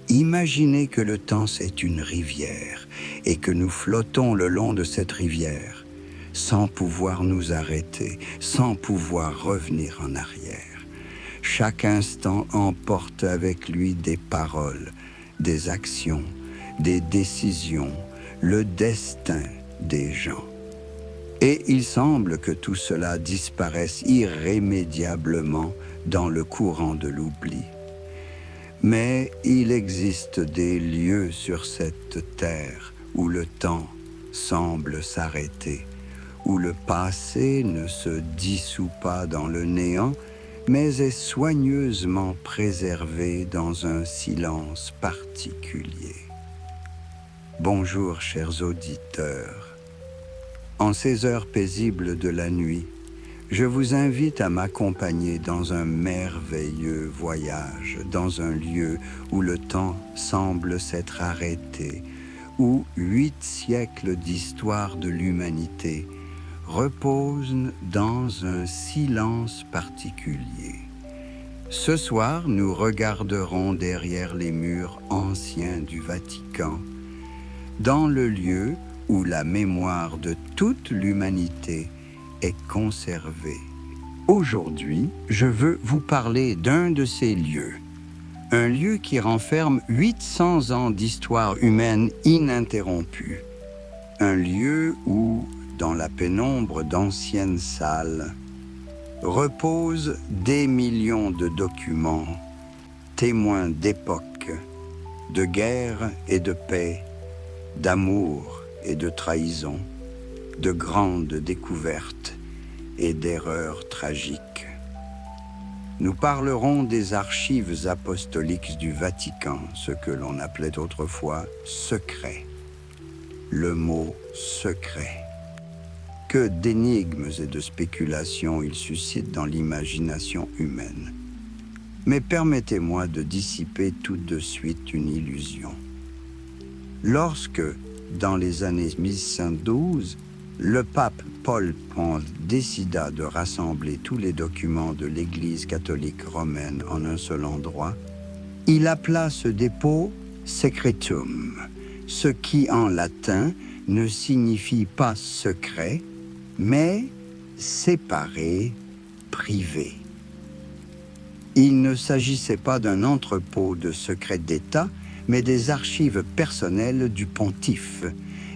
Imaginez que le temps c'est une rivière et que nous flottons le long de cette rivière, sans pouvoir nous arrêter, sans pouvoir revenir en arrière. Chaque instant emporte avec lui des paroles, des actions, des décisions, le destin des gens. Et il semble que tout cela disparaisse irrémédiablement dans le courant de l'oubli. Mais il existe des lieux sur cette terre où le temps semble s'arrêter, où le passé ne se dissout pas dans le néant, mais est soigneusement préservé dans un silence particulier. Bonjour, chers auditeurs. En ces heures paisibles de la nuit, je vous invite à m'accompagner dans un merveilleux voyage, dans un lieu où le temps semble s'être arrêté, où 8 siècles d'histoire de l'humanité reposent dans un silence particulier. Ce soir, nous regarderons derrière les murs anciens du Vatican, dans le lieu où la mémoire de toute l'humanité est conservée. Aujourd'hui, je veux vous parler d'un de ces lieux. Un lieu qui renferme 800 ans d'histoire humaine ininterrompue. Un lieu où, dans la pénombre d'anciennes salles, reposent des millions de documents, témoins d'époques, de guerre et de paix, d'amour et de trahison, de grandes découvertes et d'erreurs tragiques. Nous parlerons des archives apostoliques du Vatican, ce que l'on appelait autrefois secret. Le mot secret. Que d'énigmes et de spéculations il suscite dans l'imagination humaine. Mais permettez-moi de dissiper tout de suite une illusion. Lorsque, dans les années 1112, le pape Paul Pie décida de rassembler tous les documents de l'Église catholique romaine en un seul endroit, il appela ce dépôt Secretum, ce qui en latin ne signifie pas secret, mais séparé, privé. Il ne s'agissait pas d'un entrepôt de secrets d'État, mais des archives personnelles du pontife,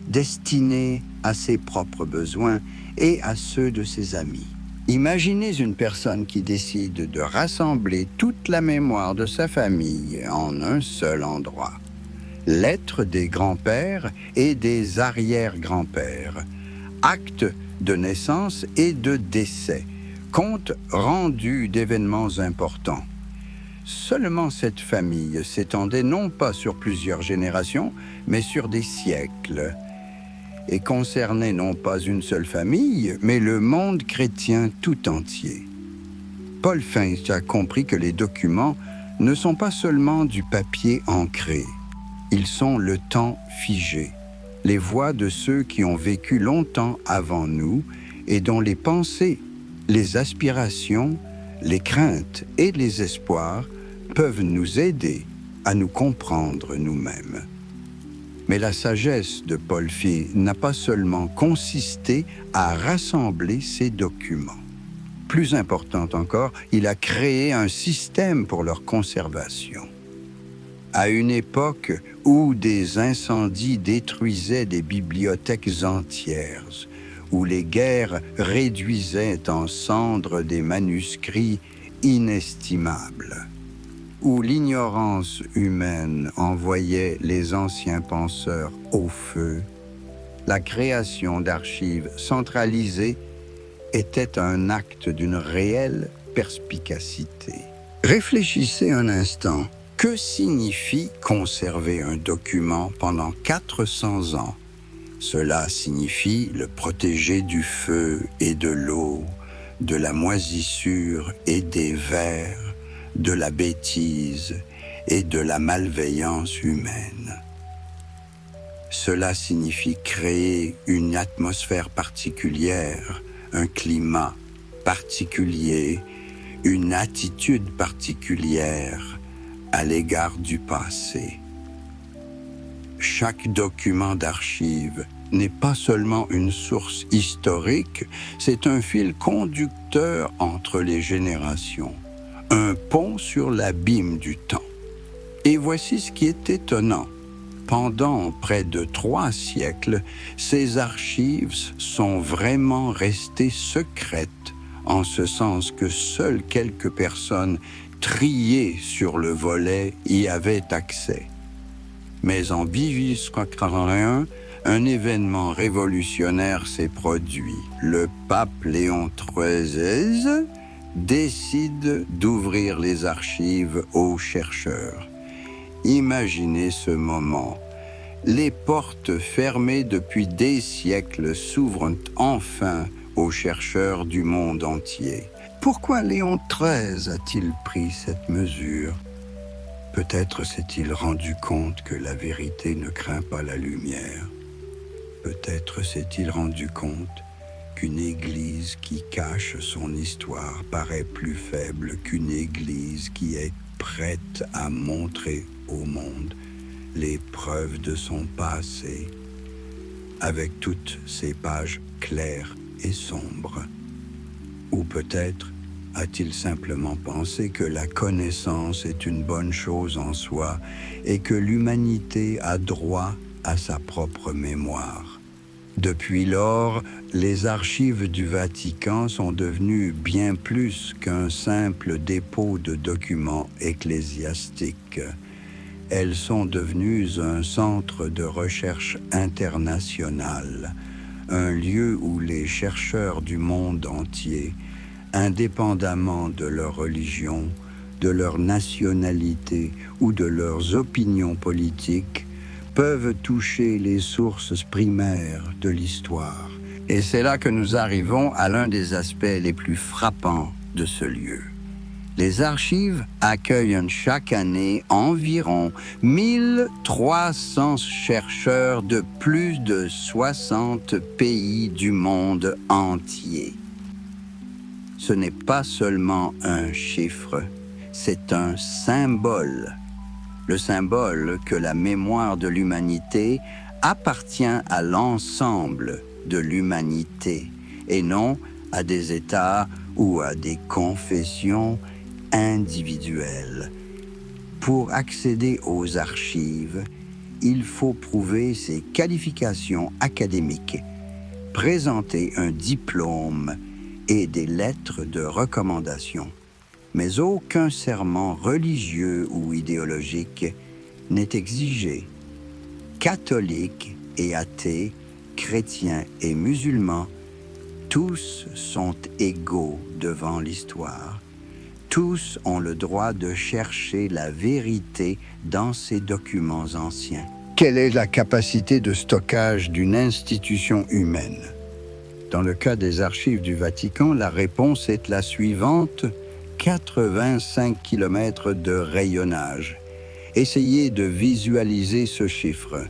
destinées à ses propres besoins et à ceux de ses amis. Imaginez une personne qui décide de rassembler toute la mémoire de sa famille en un seul endroit. Lettres des grands-pères et des arrière-grands-pères, actes de naissance et de décès, comptes rendus d'événements importants. Seulement cette famille s'étendait non pas sur plusieurs générations, mais sur des siècles, et concernait non pas une seule famille, mais le monde chrétien tout entier. Paul Pie a compris que les documents ne sont pas seulement du papier ancré, ils sont le temps figé, les voix de ceux qui ont vécu longtemps avant nous et dont les pensées, les aspirations, les craintes et les espoirs peuvent nous aider à nous comprendre nous-mêmes. Mais la sagesse de Paul Pie n'a pas seulement consisté à rassembler ces documents. Plus important encore, il a créé un système pour leur conservation. À une époque où des incendies détruisaient des bibliothèques entières, où les guerres réduisaient en cendres des manuscrits inestimables, où l'ignorance humaine envoyait les anciens penseurs au feu, la création d'archives centralisées était un acte d'une réelle perspicacité. Réfléchissez un instant. Que signifie conserver un document pendant 400 ans? Cela signifie le protéger du feu et de l'eau, de la moisissure et des vers, de la bêtise et de la malveillance humaine. Cela signifie créer une atmosphère particulière, un climat particulier, une attitude particulière, à l'égard du passé. Chaque document d'archive n'est pas seulement une source historique, c'est un fil conducteur entre les générations, un pont sur l'abîme du temps. Et voici ce qui est étonnant. Pendant près de 3 siècles, ces archives sont vraiment restées secrètes, en ce sens que seules quelques personnes triées sur le volet y avaient accès. Mais en 1881, un événement révolutionnaire s'est produit. Le pape Léon XIII décide d'ouvrir les archives aux chercheurs. Imaginez ce moment. Les portes fermées depuis des siècles s'ouvrent enfin aux chercheurs du monde entier. Pourquoi Léon XIII a-t-il pris cette mesure? Peut-être s'est-il rendu compte que la vérité ne craint pas la lumière. Peut-être s'est-il rendu compte qu'une église qui cache son histoire paraît plus faible qu'une église qui est prête à montrer au monde les preuves de son passé, avec toutes ces pages claires et sombres. Ou peut-être a-t-il simplement pensé que la connaissance est une bonne chose en soi et que l'humanité a droit à sa propre mémoire. Depuis lors, les archives du Vatican sont devenues bien plus qu'un simple dépôt de documents ecclésiastiques. Elles sont devenues un centre de recherche international, un lieu où les chercheurs du monde entier, indépendamment de leur religion, de leur nationalité ou de leurs opinions politiques, peuvent toucher les sources primaires de l'histoire. Et c'est là que nous arrivons à l'un des aspects les plus frappants de ce lieu. Les archives accueillent chaque année environ 1300 chercheurs de plus de 60 pays du monde entier. Ce n'est pas seulement un chiffre, c'est un symbole. Le symbole que la mémoire de l'humanité appartient à l'ensemble de l'humanité et non à des États ou à des confessions individuelles. Pour accéder aux archives, il faut prouver ses qualifications académiques, présenter un diplôme et des lettres de recommandation. Mais aucun serment religieux ou idéologique n'est exigé. Catholiques et athées, chrétiens et musulmans, tous sont égaux devant l'histoire. Tous ont le droit de chercher la vérité dans ces documents anciens. Quelle est la capacité de stockage d'une institution humaine? Dans le cas des archives du Vatican, la réponse est la suivante: 85 km de rayonnage. Essayez de visualiser ce chiffre.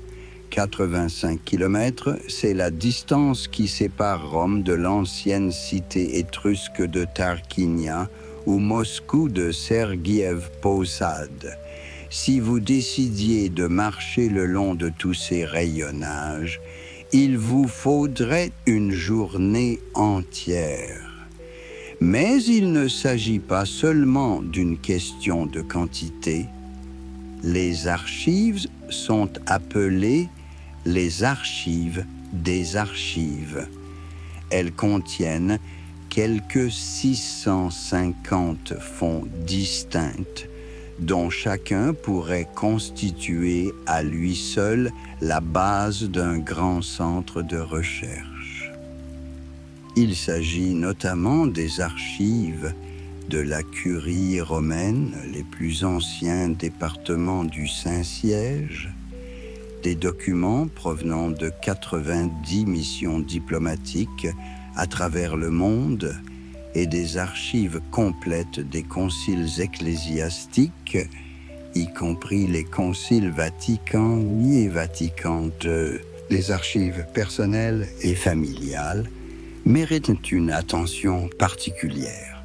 85 km, c'est la distance qui sépare Rome de l'ancienne cité étrusque de Tarquinia ou Moscou de Serguiev Posad. Si vous décidiez de marcher le long de tous ces rayonnages, il vous faudrait une journée entière. Mais il ne s'agit pas seulement d'une question de quantité. Les archives sont appelées les archives des archives. Elles contiennent quelques 650 fonds distincts, dont chacun pourrait constituer à lui seul la base d'un grand centre de recherche. Il s'agit notamment des archives de la Curie romaine, les plus anciens départements du Saint-Siège, des documents provenant de 90 missions diplomatiques à travers le monde et des archives complètes des conciles ecclésiastiques, y compris les conciles Vatican I et Vatican II. Les archives personnelles et familiales méritent une attention particulière.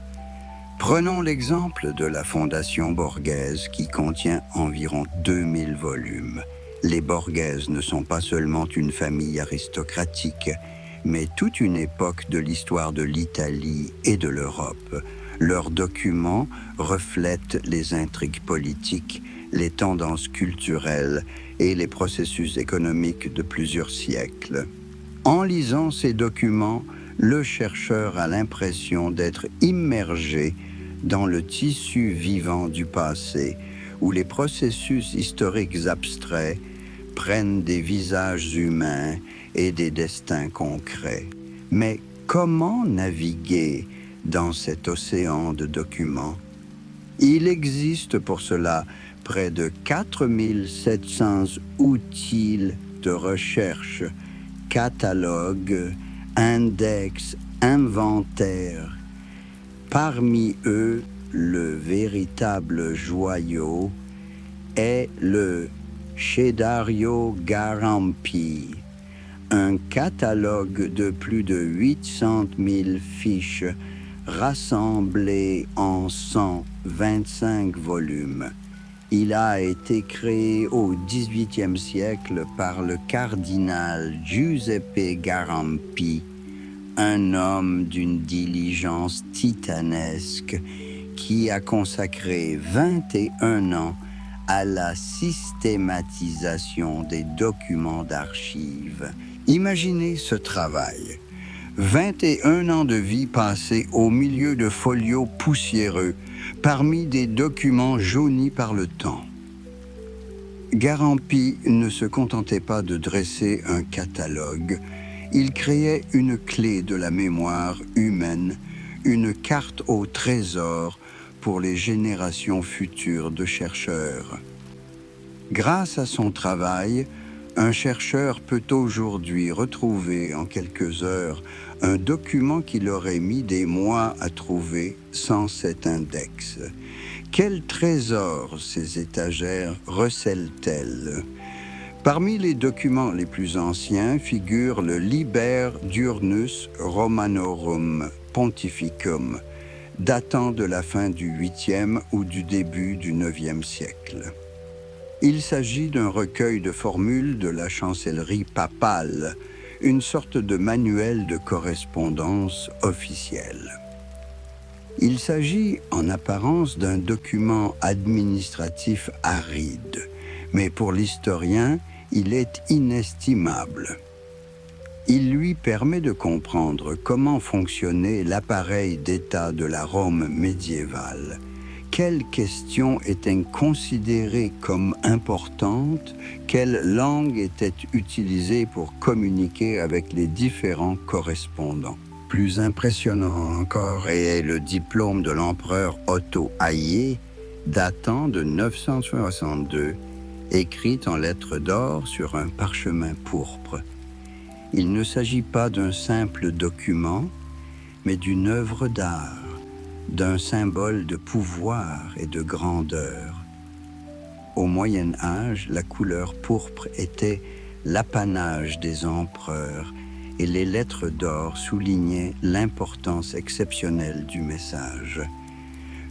Prenons l'exemple de la Fondation Borghese qui contient environ 2000 volumes. Les Borghese ne sont pas seulement une famille aristocratique, mais toute une époque de l'histoire de l'Italie et de l'Europe. Leurs documents reflètent les intrigues politiques, les tendances culturelles et les processus économiques de plusieurs siècles. En lisant ces documents, le chercheur a l'impression d'être immergé dans le tissu vivant du passé, où les processus historiques abstraits prennent des visages humains et des destins concrets. Mais comment naviguer dans cet océan de documents? Il existe pour cela près de 4700 outils de recherche, catalogues, index, inventaires. Parmi eux, le véritable joyau est le Cedario Garampi, un catalogue de plus de 800 000 fiches rassemblées en 125 volumes. Il a été créé au XVIIIe siècle par le cardinal Giuseppe Garampi, un homme d'une diligence titanesque qui a consacré 21 ans à la systématisation des documents d'archives. Imaginez ce travail. 21 ans de vie passés au milieu de folios poussiéreux, parmi des documents jaunis par le temps. Garampi ne se contentait pas de dresser un catalogue, il créait une clé de la mémoire humaine, une carte au trésor pour les générations futures de chercheurs. Grâce à son travail, un chercheur peut aujourd'hui retrouver en quelques heures un document qu'il aurait mis des mois à trouver sans cet index. Quel trésor ces étagères recèlent-elles? Parmi les documents les plus anciens figure le Liber Diurnus Romanorum Pontificum, datant de la fin du 8e ou du début du 9e siècle. Il s'agit d'un recueil de formules de la chancellerie papale, une sorte de manuel de correspondance officielle. Il s'agit en apparence d'un document administratif aride, mais pour l'historien, il est inestimable. Il lui permet de comprendre comment fonctionnait l'appareil d'État de la Rome médiévale. Quelles questions étaient considérées comme importantes? Quelle langue était utilisée pour communiquer avec les différents correspondants? Plus impressionnant encore est le diplôme de l'empereur Otto Haïé, datant de 962, écrit en lettres d'or sur un parchemin pourpre. Il ne s'agit pas d'un simple document, mais d'une œuvre d'art, d'un symbole de pouvoir et de grandeur. Au Moyen Âge, la couleur pourpre était l'apanage des empereurs et les lettres d'or soulignaient l'importance exceptionnelle du message.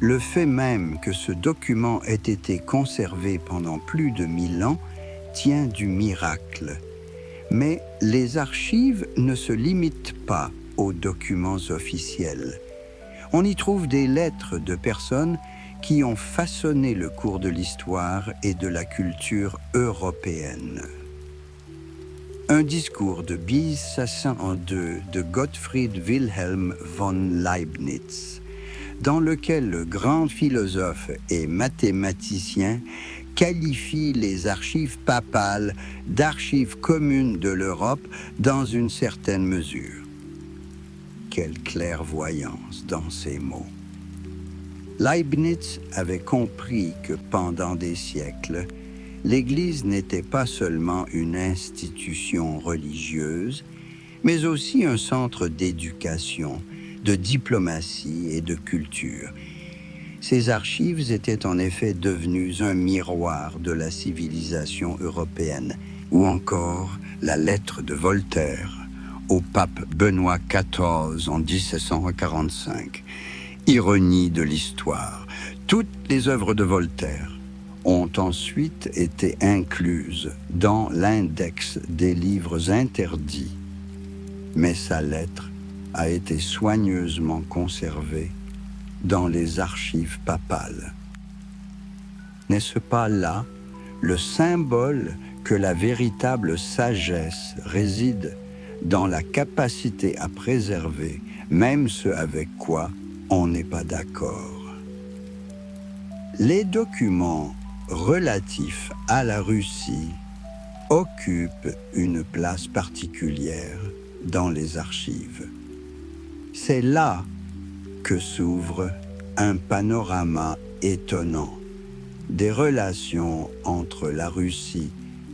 Le fait même que ce document ait été conservé pendant plus de 1000 ans tient du miracle. Mais les archives ne se limitent pas aux documents officiels. On y trouve des lettres de personnes qui ont façonné le cours de l'histoire et de la culture européenne. Un discours de 1502 de Gottfried Wilhelm von Leibniz, dans lequel le grand philosophe et mathématicien qualifie les archives papales d'archives communes de l'Europe dans une certaine mesure. Quelle clairvoyance dans ces mots. Leibniz avait compris que pendant des siècles, l'Église n'était pas seulement une institution religieuse, mais aussi un centre d'éducation, de diplomatie et de culture. Ces archives étaient en effet devenues un miroir de la civilisation européenne, ou encore la lettre de Voltaire au pape Benoît XIV en 1745, Ironie de l'histoire. Toutes les œuvres de Voltaire ont ensuite été incluses dans l'index des livres interdits, mais sa lettre a été soigneusement conservée dans les archives papales. N'est-ce pas là le symbole que la véritable sagesse réside dans la capacité à préserver même ce avec quoi on n'est pas d'accord? Les documents relatifs à la Russie occupent une place particulière dans les archives. C'est là que s'ouvre un panorama étonnant des relations entre la Russie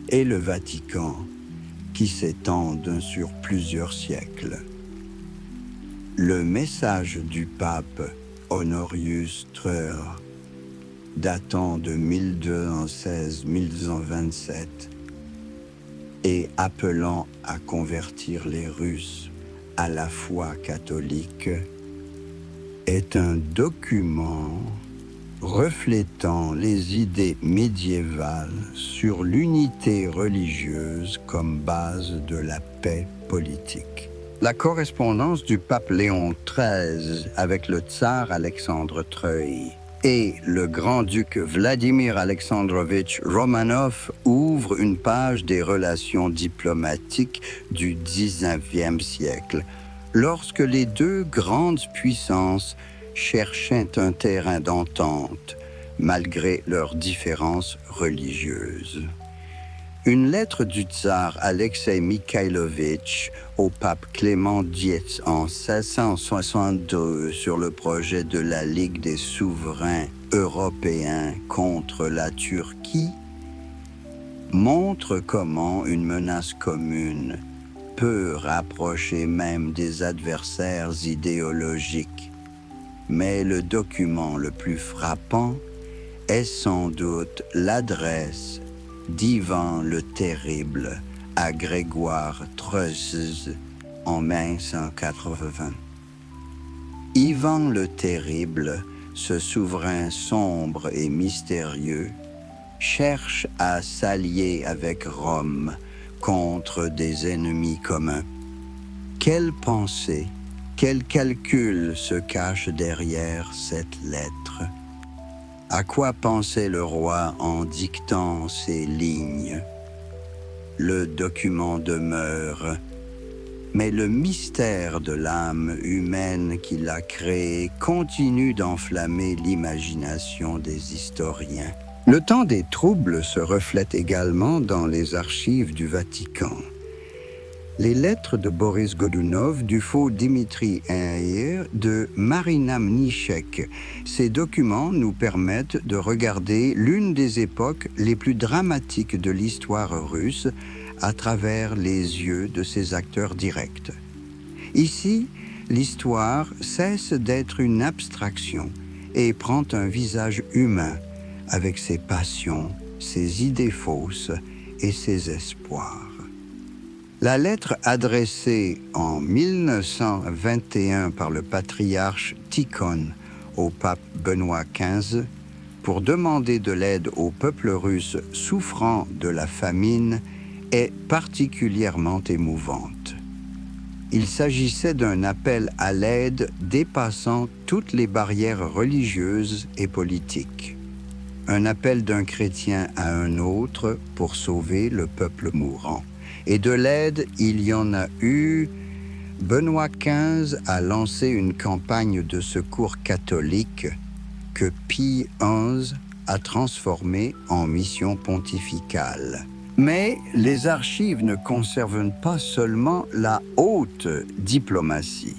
et le Vatican qui s'étendent sur plusieurs siècles. Le message du pape Honorius Treur, datant de 1216-1227, et appelant à convertir les Russes à la foi catholique, est un document reflétant les idées médiévales sur l'unité religieuse comme base de la paix politique. La correspondance du pape Léon XIII avec le tsar Alexandre Treuil et le grand-duc Vladimir Alexandrovitch Romanov ouvre une page des relations diplomatiques du XIXe siècle, lorsque les deux grandes puissances cherchaient un terrain d'entente, malgré leurs différences religieuses. Une lettre du tsar Alexei Mikhailovitch au pape Clément X en 1662 sur le projet de la Ligue des souverains européens contre la Turquie montre comment une menace commune peut rapprocher même des adversaires idéologiques. Mais le document le plus frappant est sans doute l'adresse d'Ivan le Terrible à Grégoire XIII en 1580. Ivan le Terrible, ce souverain sombre et mystérieux, cherche à s'allier avec Rome contre des ennemis communs. Quelle pensée, quel calcul se cache derrière cette lettre? À quoi pensait le roi en dictant ces lignes? Le document demeure, mais le mystère de l'âme humaine qui l'a créé continue d'enflammer l'imagination des historiens. Le temps des troubles se reflète également dans les archives du Vatican. Les lettres de Boris Godunov, du faux Dimitri Aïr, de Marina Mnichek. Ces documents nous permettent de regarder l'une des époques les plus dramatiques de l'histoire russe à travers les yeux de ses acteurs directs. Ici, l'histoire cesse d'être une abstraction et prend un visage humain avec ses passions, ses idées fausses et ses espoirs. La lettre adressée en 1921 par le patriarche Tikhon au pape Benoît XV pour demander de l'aide au peuple russe souffrant de la famine est particulièrement émouvante. Il s'agissait d'un appel à l'aide dépassant toutes les barrières religieuses et politiques. Un appel d'un chrétien à un autre pour sauver le peuple mourant. Et de l'aide, il y en a eu. Benoît XV a lancé une campagne de secours catholique que Pie XI a transformée en mission pontificale. Mais les archives ne conservent pas seulement la haute diplomatie.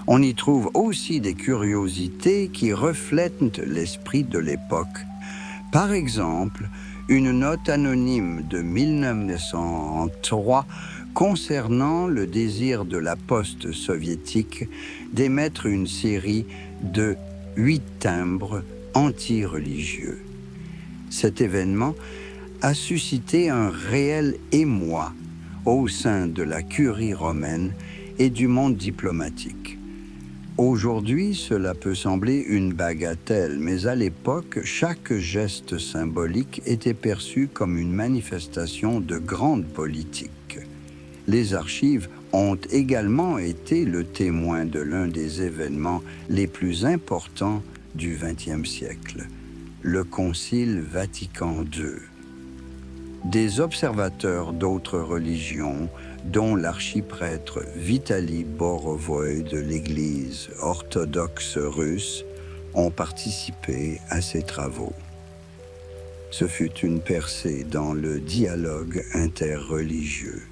On y trouve aussi des curiosités qui reflètent l'esprit de l'époque. Par exemple, une note anonyme de 1903 concernant le désir de la poste soviétique d'émettre une série de 8 timbres anti-religieux. Cet événement a suscité un réel émoi au sein de la curie romaine et du monde diplomatique. Aujourd'hui, cela peut sembler une bagatelle, mais à l'époque, chaque geste symbolique était perçu comme une manifestation de grande politique. Les archives ont également été le témoin de l'un des événements les plus importants du XXe siècle, le Concile Vatican II. Des observateurs d'autres religions, dont l'archiprêtre Vitaly Borovoï de l'Église orthodoxe russe, ont participé à ces travaux. Ce fut une percée dans le dialogue interreligieux,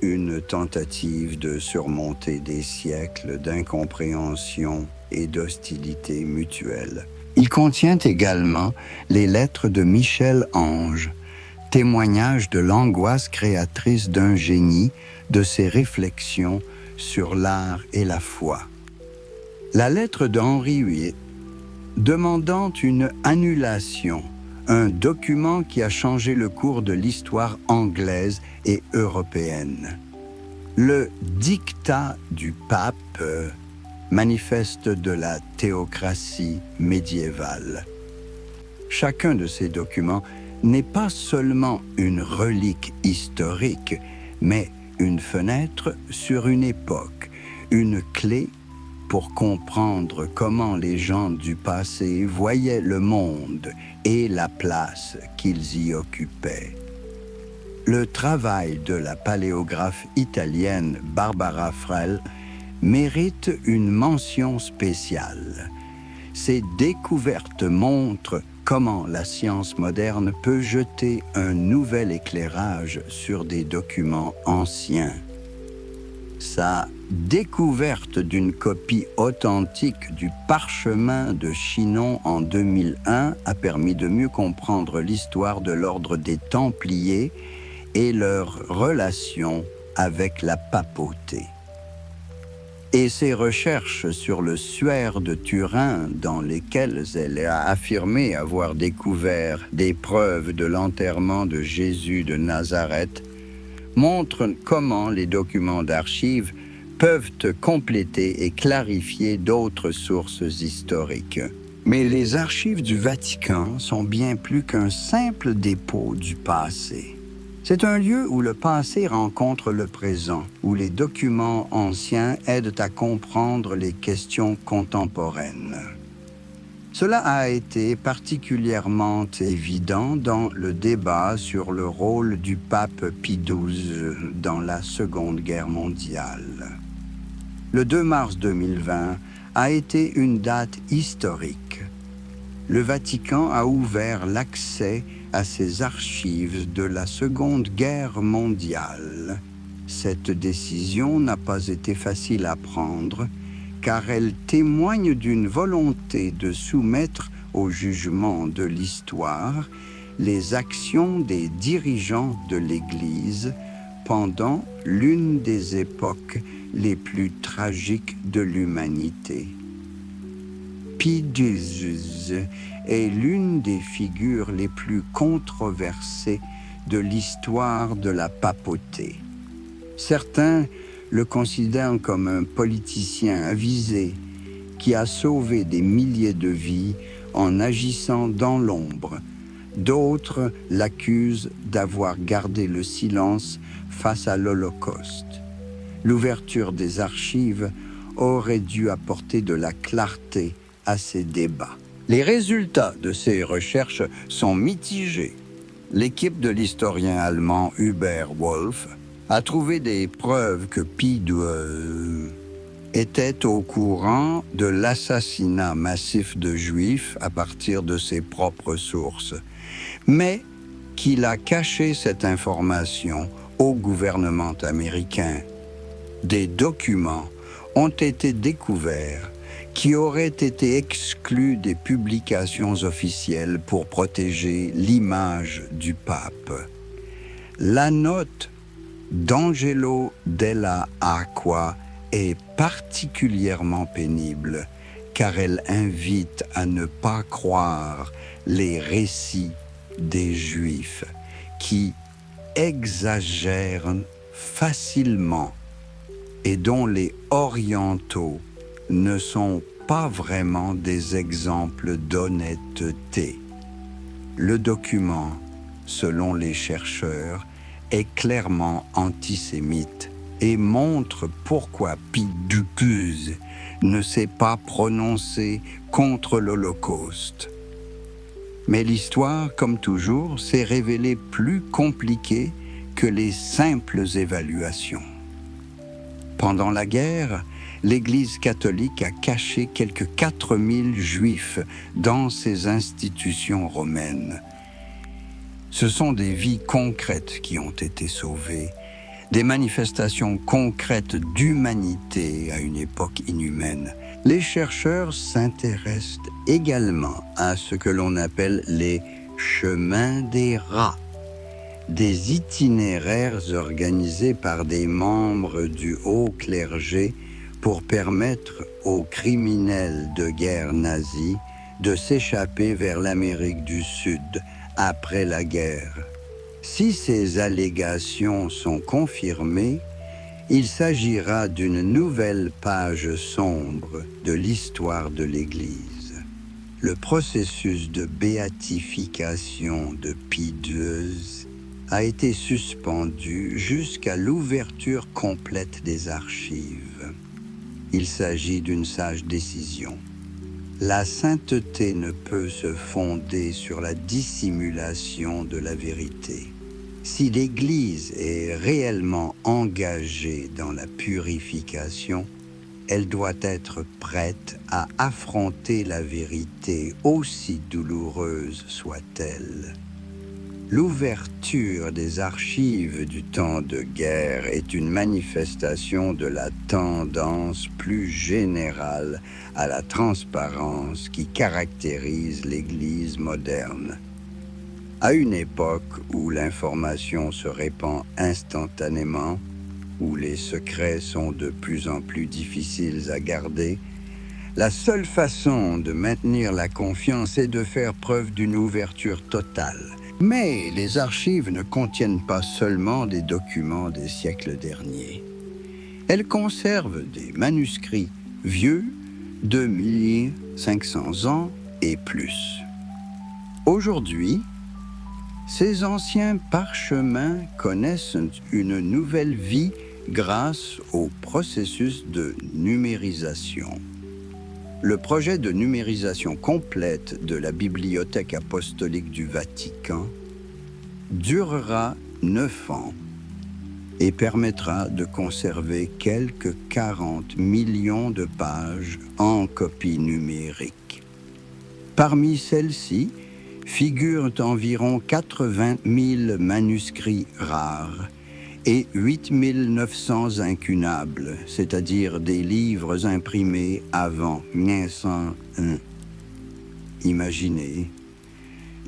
une tentative de surmonter des siècles d'incompréhension et d'hostilité mutuelle. Il contient également les lettres de Michel Ange, témoignage de l'angoisse créatrice d'un génie, de ses réflexions sur l'art et la foi. La lettre d'Henri VIII, demandant une annulation, un document qui a changé le cours de l'histoire anglaise et européenne. Le dictat du pape, manifeste de la théocratie médiévale. Chacun de ces documents n'est pas seulement une relique historique, mais une fenêtre sur une époque, une clé pour comprendre comment les gens du passé voyaient le monde et la place qu'ils y occupaient. Le travail de la paléographe italienne Barbara Frel mérite une mention spéciale. Ces découvertes montrent comment la science moderne peut jeter un nouvel éclairage sur des documents anciens. Sa découverte d'une copie authentique du parchemin de Chinon en 2001 a permis de mieux comprendre l'histoire de l'ordre des Templiers et leur relation avec la papauté. Et ses recherches sur le suaire de Turin, dans lesquelles elle a affirmé avoir découvert des preuves de l'enterrement de Jésus de Nazareth, montrent comment les documents d'archives peuvent compléter et clarifier d'autres sources historiques. Mais les archives du Vatican sont bien plus qu'un simple dépôt du passé. C'est un lieu où le passé rencontre le présent, où les documents anciens aident à comprendre les questions contemporaines. Cela a été particulièrement évident dans le débat sur le rôle du pape Pie XII dans la Seconde Guerre mondiale. Le 2 mars 2020 a été une date historique. Le Vatican a ouvert l'accès à ses archives de la Seconde Guerre mondiale. Cette décision n'a pas été facile à prendre, car elle témoigne d'une volonté de soumettre au jugement de l'histoire les actions des dirigeants de l'Église pendant l'une des époques les plus tragiques de l'humanité. Pie XII est l'une des figures les plus controversées de l'histoire de la papauté. Certains le considèrent comme un politicien avisé qui a sauvé des milliers de vies en agissant dans l'ombre. D'autres l'accusent d'avoir gardé le silence face à l'Holocauste. L'ouverture des archives aurait dû apporter de la clarté à ces débats. Les résultats de ces recherches sont mitigés. L'équipe de l'historien allemand Hubert Wolf a trouvé des preuves que Pie XII était au courant de l'assassinat massif de Juifs à partir de ses propres sources, mais qu'il a caché cette information au gouvernement américain. Des documents ont été découverts qui auraient été exclus des publications officielles pour protéger l'image du pape. La note d'Angelo Della Acqua est particulièrement pénible car elle invite à ne pas croire les récits des Juifs qui exagèrent facilement et dont les orientaux ne sont pas vraiment des exemples d'honnêteté. Le document, selon les chercheurs, est clairement antisémite et montre pourquoi Pidducuse ne s'est pas prononcé contre l'Holocauste. Mais l'histoire, comme toujours, s'est révélée plus compliquée que les simples évaluations. Pendant la guerre, l'Église catholique a caché quelques 4000 Juifs dans ses institutions romaines. Ce sont des vies concrètes qui ont été sauvées, des manifestations concrètes d'humanité à une époque inhumaine. Les chercheurs s'intéressent également à ce que l'on appelle les chemins des rats, des itinéraires organisés par des membres du haut clergé pour permettre aux criminels de guerre nazis de s'échapper vers l'Amérique du Sud après la guerre. Si ces allégations sont confirmées, il s'agira d'une nouvelle page sombre de l'histoire de l'Église. Le processus de béatification de Pie XII a été suspendu jusqu'à l'ouverture complète des archives. Il s'agit d'une sage décision. La sainteté ne peut se fonder sur la dissimulation de la vérité. Si l'Église est réellement engagée dans la purification, elle doit être prête à affronter la vérité, aussi douloureuse soit-elle. L'ouverture des archives du temps de guerre est une manifestation de la tendance plus générale à la transparence qui caractérise l'Église moderne. À une époque où l'information se répand instantanément, où les secrets sont de plus en plus difficiles à garder, la seule façon de maintenir la confiance est de faire preuve d'une ouverture totale. Mais les archives ne contiennent pas seulement des documents des siècles derniers. Elles conservent des manuscrits vieux de 1500 ans et plus. Aujourd'hui, ces anciens parchemins connaissent une nouvelle vie grâce au processus de numérisation. Le projet de numérisation complète de la Bibliothèque apostolique du Vatican durera 9 ans et permettra de conserver quelques 40 millions de pages en copie numérique. Parmi celles-ci, figurent environ 80 000 manuscrits rares et 8 900 incunables, c'est-à-dire des livres imprimés avant 1901. Imaginez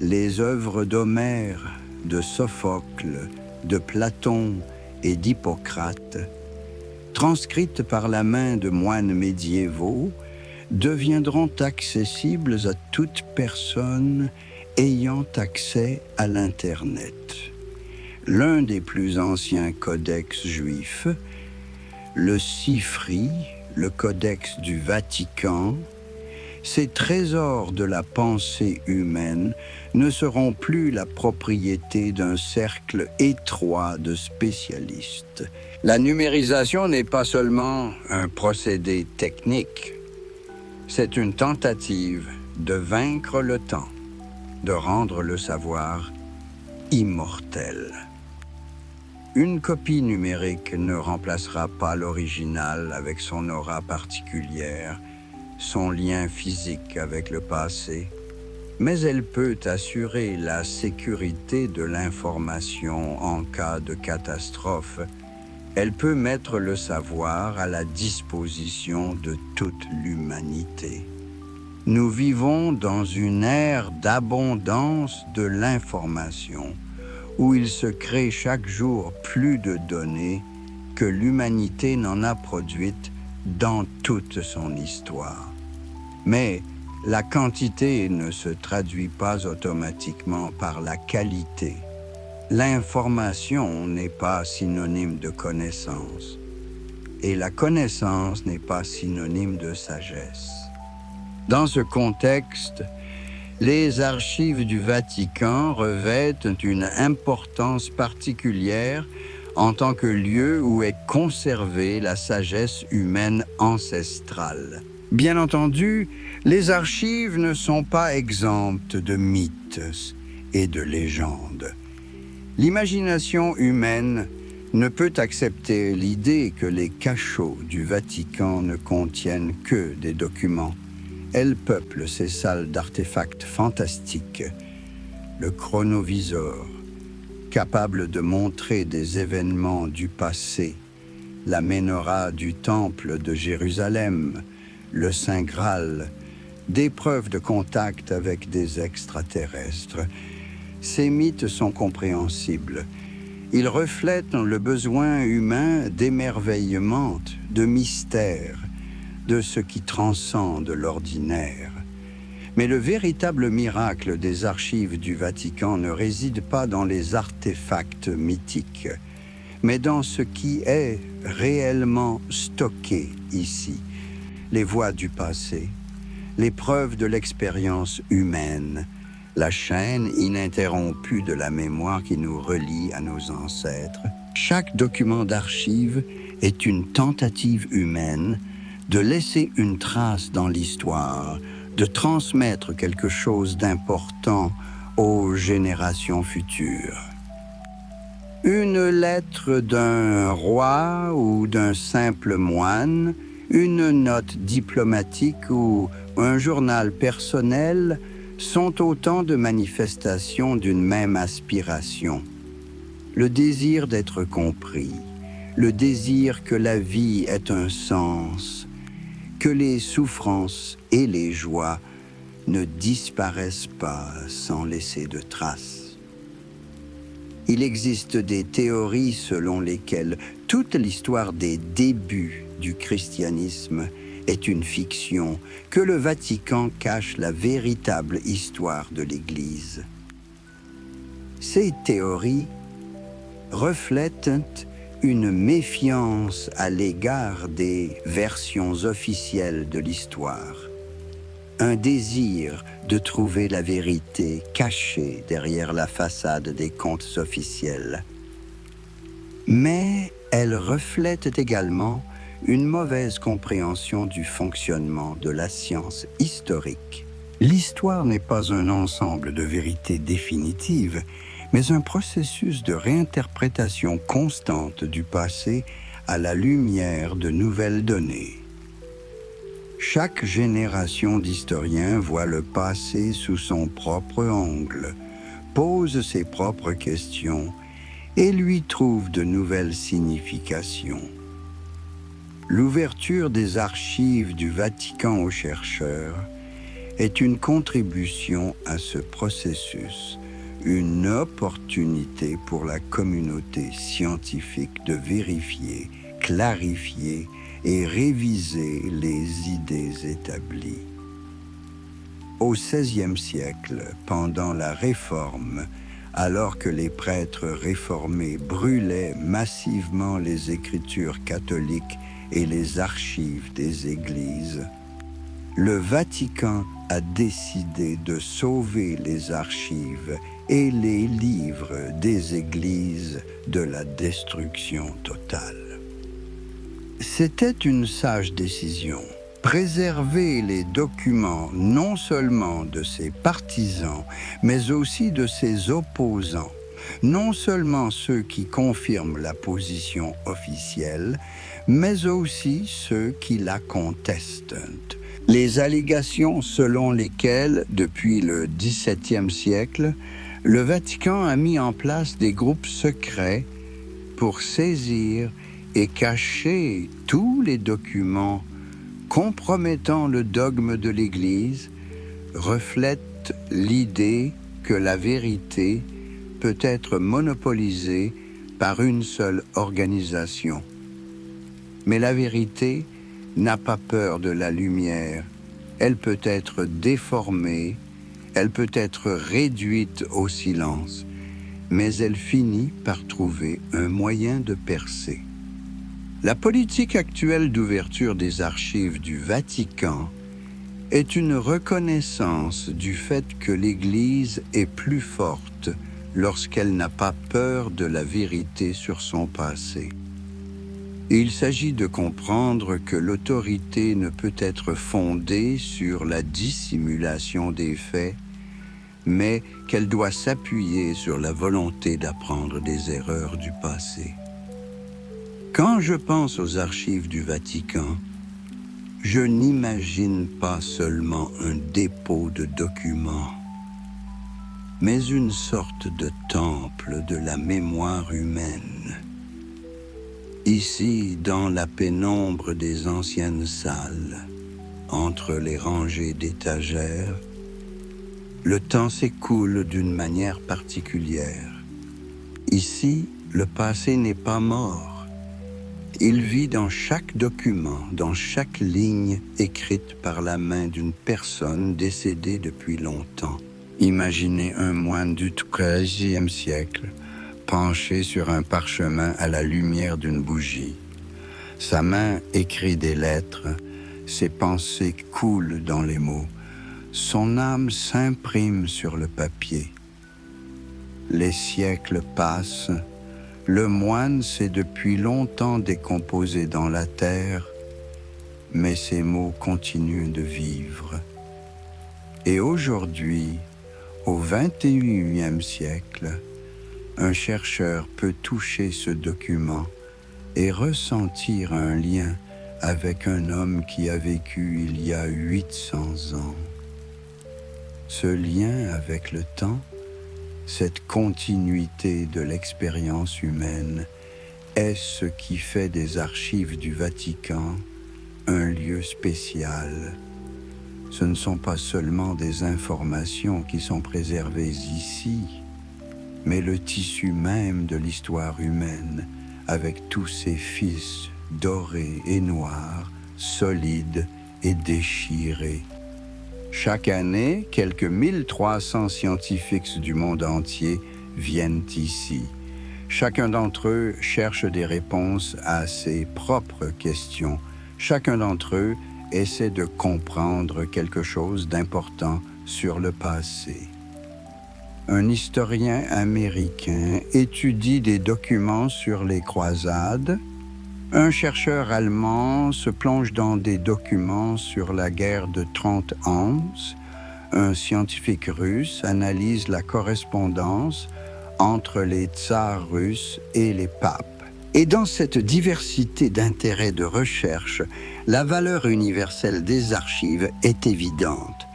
les œuvres d'Homère, de Sophocle, de Platon et d'Hippocrate, transcrites par la main de moines médiévaux, deviendront accessibles à toute personne ayant accès à l'Internet. L'un des plus anciens codex juifs, le Sifri, le codex du Vatican, ces trésors de la pensée humaine ne seront plus la propriété d'un cercle étroit de spécialistes. La numérisation n'est pas seulement un procédé technique, c'est une tentative de vaincre le temps, de rendre le savoir immortel. Une copie numérique ne remplacera pas l'original avec son aura particulière, son lien physique avec le passé, mais elle peut assurer la sécurité de l'information en cas de catastrophe. Elle peut mettre le savoir à la disposition de toute l'humanité. Nous vivons dans une ère d'abondance de l'information, où il se crée chaque jour plus de données que l'humanité n'en a produites dans toute son histoire. Mais la quantité ne se traduit pas automatiquement par la qualité. L'information n'est pas synonyme de connaissance. et la connaissance n'est pas synonyme de sagesse. Dans ce contexte, les archives du Vatican revêtent une importance particulière en tant que lieu où est conservée la sagesse humaine ancestrale. Bien entendu, les archives ne sont pas exemptes de mythes et de légendes. L'imagination humaine ne peut accepter l'idée que les cachots du Vatican ne contiennent que des documents. Elles peuplent ces salles d'artefacts fantastiques. Le chronoviseur, capable de montrer des événements du passé, la menorah du temple de Jérusalem, le Saint Graal, des preuves de contact avec des extraterrestres. Ces mythes sont compréhensibles. Ils reflètent le besoin humain d'émerveillement, de mystère, de ce qui transcende l'ordinaire. Mais le véritable miracle des archives du Vatican ne réside pas dans les artefacts mythiques, mais dans ce qui est réellement stocké ici. Les voies du passé, les preuves de l'expérience humaine, la chaîne ininterrompue de la mémoire qui nous relie à nos ancêtres. Chaque document d'archives est une tentative humaine de laisser une trace dans l'histoire, de transmettre quelque chose d'important aux générations futures. Une lettre d'un roi ou d'un simple moine, une note diplomatique ou un journal personnel sont autant de manifestations d'une même aspiration. Le désir d'être compris, le désir que la vie ait un sens, que les souffrances et les joies ne disparaissent pas sans laisser de traces. Il existe des théories selon lesquelles toute l'histoire des débuts du christianisme est une fiction, que le Vatican cache la véritable histoire de l'Église. Ces théories reflètent une méfiance à l'égard des versions officielles de l'histoire, un désir de trouver la vérité cachée derrière la façade des contes officiels. Mais elles reflètent également une mauvaise compréhension du fonctionnement de la science historique. L'histoire n'est pas un ensemble de vérités définitives, mais un processus de réinterprétation constante du passé à la lumière de nouvelles données. Chaque génération d'historiens voit le passé sous son propre angle, pose ses propres questions et lui trouve de nouvelles significations. L'ouverture des archives du Vatican aux chercheurs est une contribution à ce processus, une opportunité pour la communauté scientifique de vérifier, clarifier et réviser les idées établies. Au XVIe siècle, pendant la Réforme, alors que les prêtres réformés brûlaient massivement les écritures catholiques et les archives des églises, le Vatican a décidé de sauver les archives et les livres des églises de la destruction totale. C'était une sage décision. Préserver les documents non seulement de ses partisans, mais aussi de ses opposants, non seulement ceux qui confirment la position officielle, mais aussi ceux qui la contestent. Les allégations selon lesquelles, depuis le XVIIe siècle, le Vatican a mis en place des groupes secrets pour saisir et cacher tous les documents compromettant le dogme de l'Église reflètent l'idée que la vérité peut être monopolisée par une seule organisation. Mais la vérité n'a pas peur de la lumière. Elle peut être déformée, elle peut être réduite au silence, mais elle finit par trouver un moyen de percer. La politique actuelle d'ouverture des archives du Vatican est une reconnaissance du fait que l'Église est plus forte lorsqu'elle n'a pas peur de la vérité sur son passé. Il s'agit de comprendre que l'autorité ne peut être fondée sur la dissimulation des faits, mais qu'elle doit s'appuyer sur la volonté d'apprendre des erreurs du passé. Quand je pense aux archives du Vatican, je n'imagine pas seulement un dépôt de documents, mais une sorte de temple de la mémoire humaine. Ici, dans la pénombre des anciennes salles, entre les rangées d'étagères, le temps s'écoule d'une manière particulière. Ici, le passé n'est pas mort. Il vit dans chaque document, dans chaque ligne écrite par la main d'une personne décédée depuis longtemps. Imaginez un moine du XIIIe siècle, penché sur un parchemin à la lumière d'une bougie. Sa main écrit des lettres, ses pensées coulent dans les mots, son âme s'imprime sur le papier. Les siècles passent. Le moine s'est depuis longtemps décomposé dans la terre, mais ses mots continuent de vivre. Et aujourd'hui, au XXIe siècle, un chercheur peut toucher ce document et ressentir un lien avec un homme qui a vécu il y a 800 ans. Ce lien avec le temps, cette continuité de l'expérience humaine est ce qui fait des archives du Vatican un lieu spécial. Ce ne sont pas seulement des informations qui sont préservées ici, mais le tissu même de l'histoire humaine, avec tous ses fils dorés et noirs, solides et déchirés. Chaque année, quelques 1300 scientifiques du monde entier viennent ici. Chacun d'entre eux cherche des réponses à ses propres questions. Chacun d'entre eux essaie de comprendre quelque chose d'important sur le passé. Un historien américain étudie des documents sur les croisades. Un chercheur allemand se plonge dans des documents sur la guerre de 30 ans. Un scientifique russe analyse la correspondance entre les tsars russes et les papes. Et dans cette diversité d'intérêts de recherche, la valeur universelle des archives est évidente.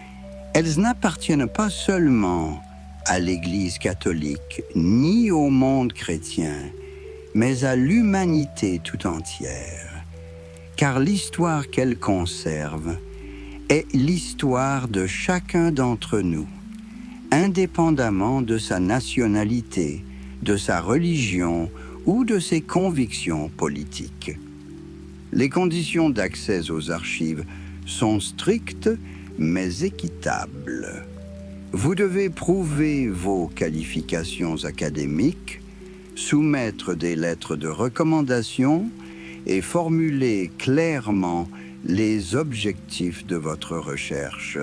Elles n'appartiennent pas seulement à l'Église catholique, ni au monde chrétien, mais à l'humanité tout entière, car l'histoire qu'elle conserve est l'histoire de chacun d'entre nous, indépendamment de sa nationalité, de sa religion ou de ses convictions politiques. Les conditions d'accès aux archives sont strictes mais équitables. Vous devez prouver vos qualifications académiques, soumettre des lettres de recommandation et formuler clairement les objectifs de votre recherche.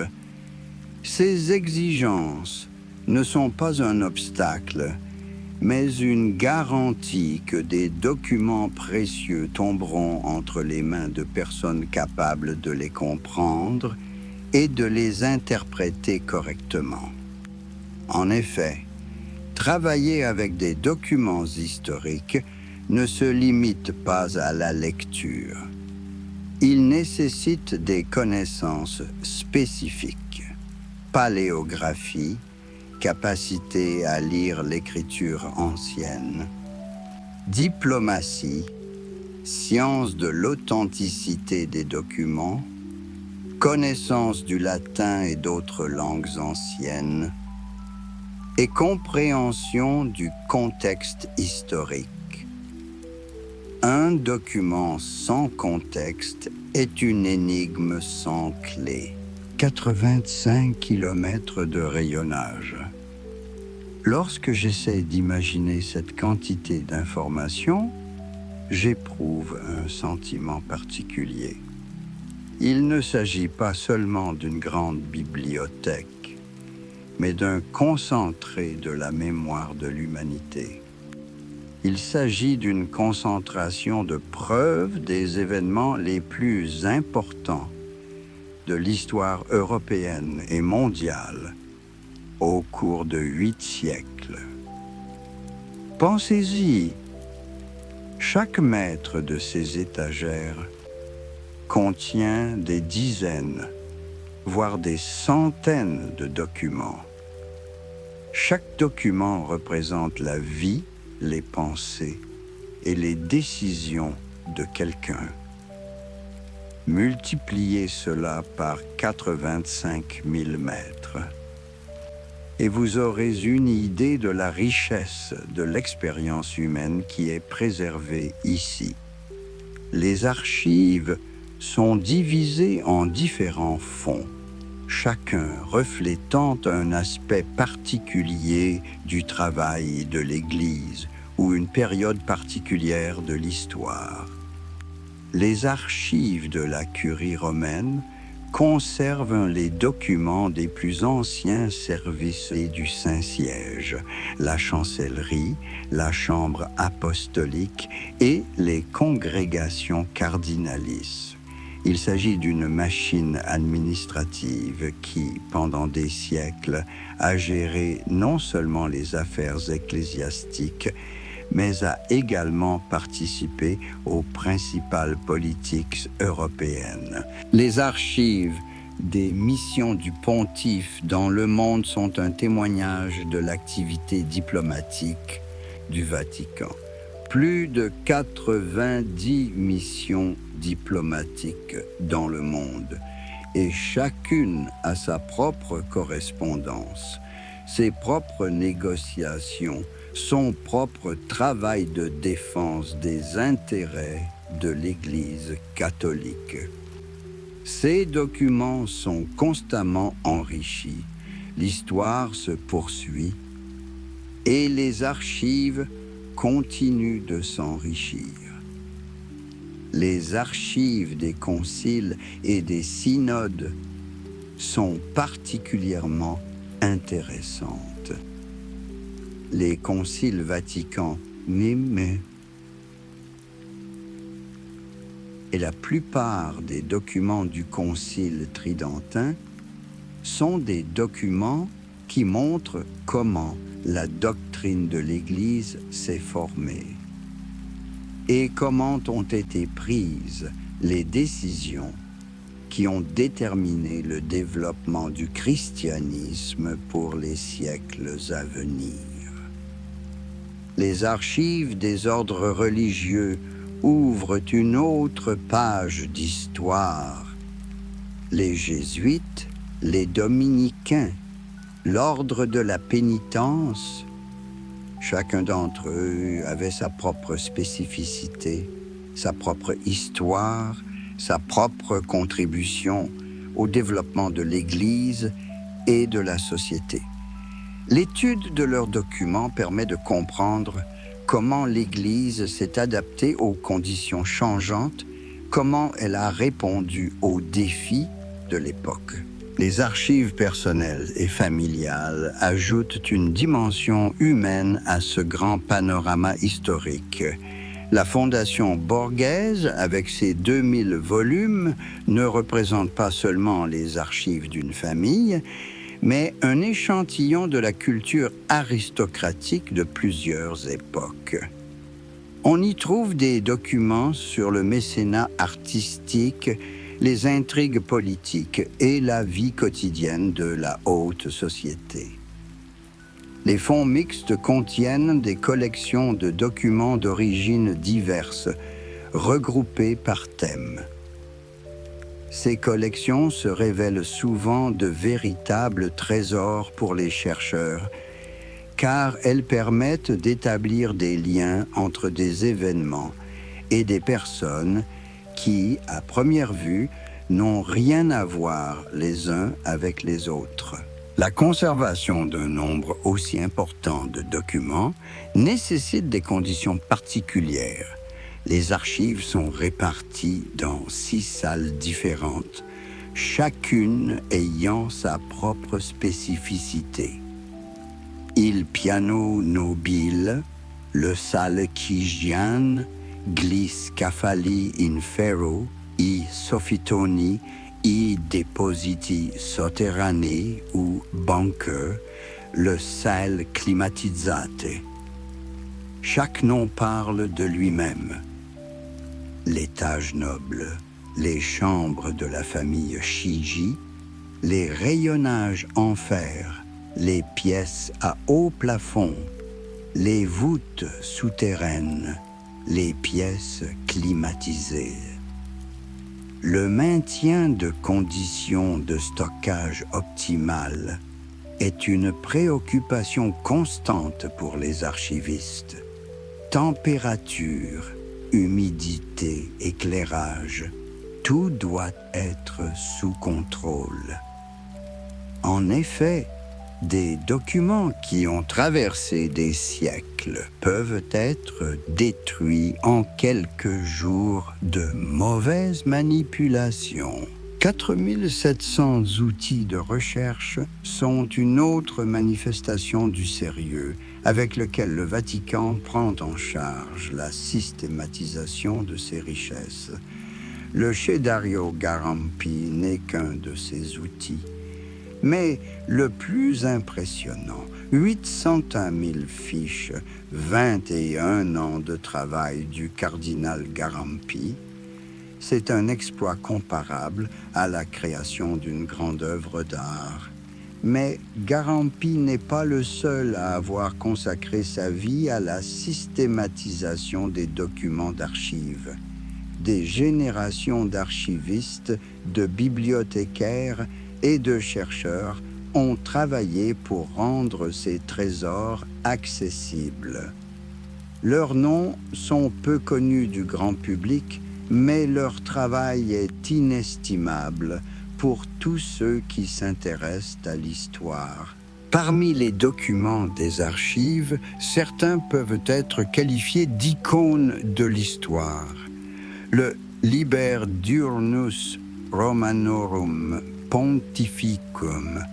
Ces exigences ne sont pas un obstacle, mais une garantie que des documents précieux tomberont entre les mains de personnes capables de les comprendre et de les interpréter correctement. En effet, travailler avec des documents historiques ne se limite pas à la lecture. Il nécessite des connaissances spécifiques. Paléographie, capacité à lire l'écriture ancienne. Diplomatie, science de l'authenticité des documents. Connaissance du latin et d'autres langues anciennes. Et compréhension du contexte historique. Un document sans contexte est une énigme sans clé. 85 km de rayonnage. Lorsque j'essaie d'imaginer cette quantité d'informations, j'éprouve un sentiment particulier. Il ne s'agit pas seulement d'une grande bibliothèque, mais d'un concentré de la mémoire de l'humanité. Il s'agit d'une concentration de preuves des événements les plus importants de l'histoire européenne et mondiale au cours de 8 siècles. Pensez-y, chaque mètre de ces étagères contient des dizaines, voire des centaines de documents. Chaque document représente la vie, les pensées et les décisions de quelqu'un. Multipliez cela par 85 000 mètres et vous aurez une idée de la richesse de l'expérience humaine qui est préservée ici. Les archives sont divisées en différents fonds, chacun reflétant un aspect particulier du travail de l'Église ou une période particulière de l'histoire. Les archives de la Curie romaine conservent les documents des plus anciens services du Saint-Siège, la chancellerie, la chambre apostolique et les congrégations cardinalices. Il s'agit d'une machine administrative qui, pendant des siècles, a géré non seulement les affaires ecclésiastiques, mais a également participé aux principales politiques européennes. Les archives des missions du pontife dans le monde sont un témoignage de l'activité diplomatique du Vatican. Plus de 90 missions diplomatiques dans le monde, et chacune a sa propre correspondance, ses propres négociations, son propre travail de défense des intérêts de l'Église catholique. Ces documents sont constamment enrichis, l'histoire se poursuit et les archives continuent de s'enrichir. Les archives des conciles et des synodes sont particulièrement intéressantes. Les conciles Vatican II et la plupart des documents du Concile tridentin sont des documents qui montrent comment la doctrine de l'Église s'est formée et comment ont été prises les décisions qui ont déterminé le développement du christianisme pour les siècles à venir. Les archives des ordres religieux ouvrent une autre page d'histoire. Les jésuites, les dominicains, l'ordre de la pénitence, chacun d'entre eux avait sa propre spécificité, sa propre histoire, sa propre contribution au développement de l'Église et de la société. L'étude de leurs documents permet de comprendre comment l'Église s'est adaptée aux conditions changeantes, comment elle a répondu aux défis de l'époque. Les archives personnelles et familiales ajoutent une dimension humaine à ce grand panorama historique. La Fondation Borghese, avec ses 2000 volumes, ne représente pas seulement les archives d'une famille, mais un échantillon de la culture aristocratique de plusieurs époques. On y trouve des documents sur le mécénat artistique, les intrigues politiques et la vie quotidienne de la haute société. Les fonds mixtes contiennent des collections de documents d'origines diverses, regroupés par thème. Ces collections se révèlent souvent de véritables trésors pour les chercheurs, car elles permettent d'établir des liens entre des événements et des personnes qui, à première vue, n'ont rien à voir les uns avec les autres. La conservation d'un nombre aussi important de documents nécessite des conditions particulières. Les archives sont réparties dans 6 salles différentes, chacune ayant sa propre spécificité. Il piano nobile, le salle Chigian, glis cafali in ferro, I soffitoni, I depositi sotterranei ou bunker, le salle climatizzate. Chaque nom parle de lui-même. L'étage noble, les chambres de la famille Shiji, les rayonnages en fer, les pièces à haut plafond, les voûtes souterraines, les pièces climatisées. Le maintien de conditions de stockage optimales est une préoccupation constante pour les archivistes. Température, humidité, éclairage, tout doit être sous contrôle. En effet, des documents qui ont traversé des siècles peuvent être détruits en quelques jours de mauvaises manipulations. 4700 outils de recherche sont une autre manifestation du sérieux avec lequel le Vatican prend en charge la systématisation de ses richesses. Le Cedario Garampi n'est qu'un de ces outils. Mais le plus impressionnant, 801 000 fiches, 21 ans de travail du cardinal Garampi, c'est un exploit comparable à la création d'une grande œuvre d'art. Mais Garampi n'est pas le seul à avoir consacré sa vie à la systématisation des documents d'archives. Des générations d'archivistes, de bibliothécaires et de chercheurs ont travaillé pour rendre ces trésors accessibles. Leurs noms sont peu connus du grand public, mais leur travail est inestimable pour tous ceux qui s'intéressent à l'histoire. Parmi les documents des archives, certains peuvent être qualifiés d'icônes de l'histoire. Le Liber Diurnus Romanorum Pontificum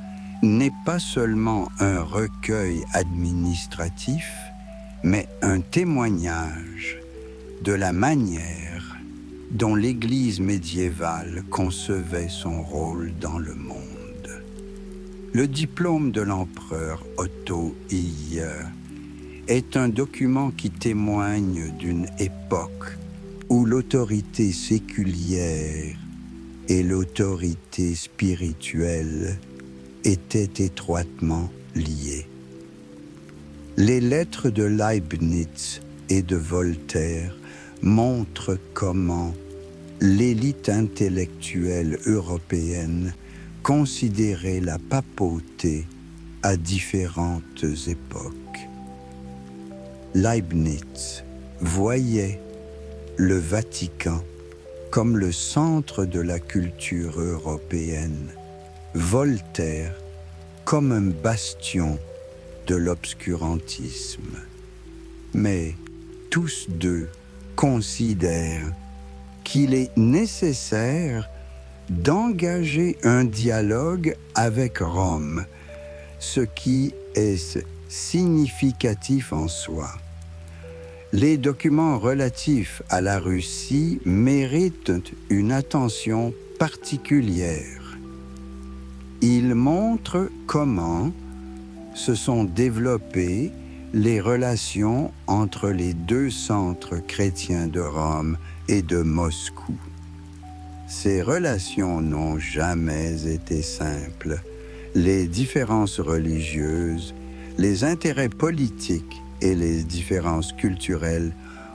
n'est pas seulement un recueil administratif, mais un témoignage de la manière dont l'Église médiévale concevait son rôle dans le monde. Le diplôme de l'empereur Otto I est un document qui témoigne d'une époque où l'autorité séculière et l'autorité spirituelle étaient étroitement liées. Les lettres de Leibniz et de Voltaire montrent comment l'élite intellectuelle européenne considérait la papauté à différentes époques. Leibniz voyait le Vatican comme le centre de la culture européenne, Voltaire comme un bastion de l'obscurantisme. Mais tous deux considèrent qu'il est nécessaire d'engager un dialogue avec Rome, ce qui est significatif en soi. Les documents relatifs à la Russie méritent une attention particulière. Ils montrent comment se sont développées les relations entre les deux centres chrétiens de Rome et de Moscou. Ces relations n'ont jamais été simples. Les différences religieuses, les intérêts politiques et les différences culturelles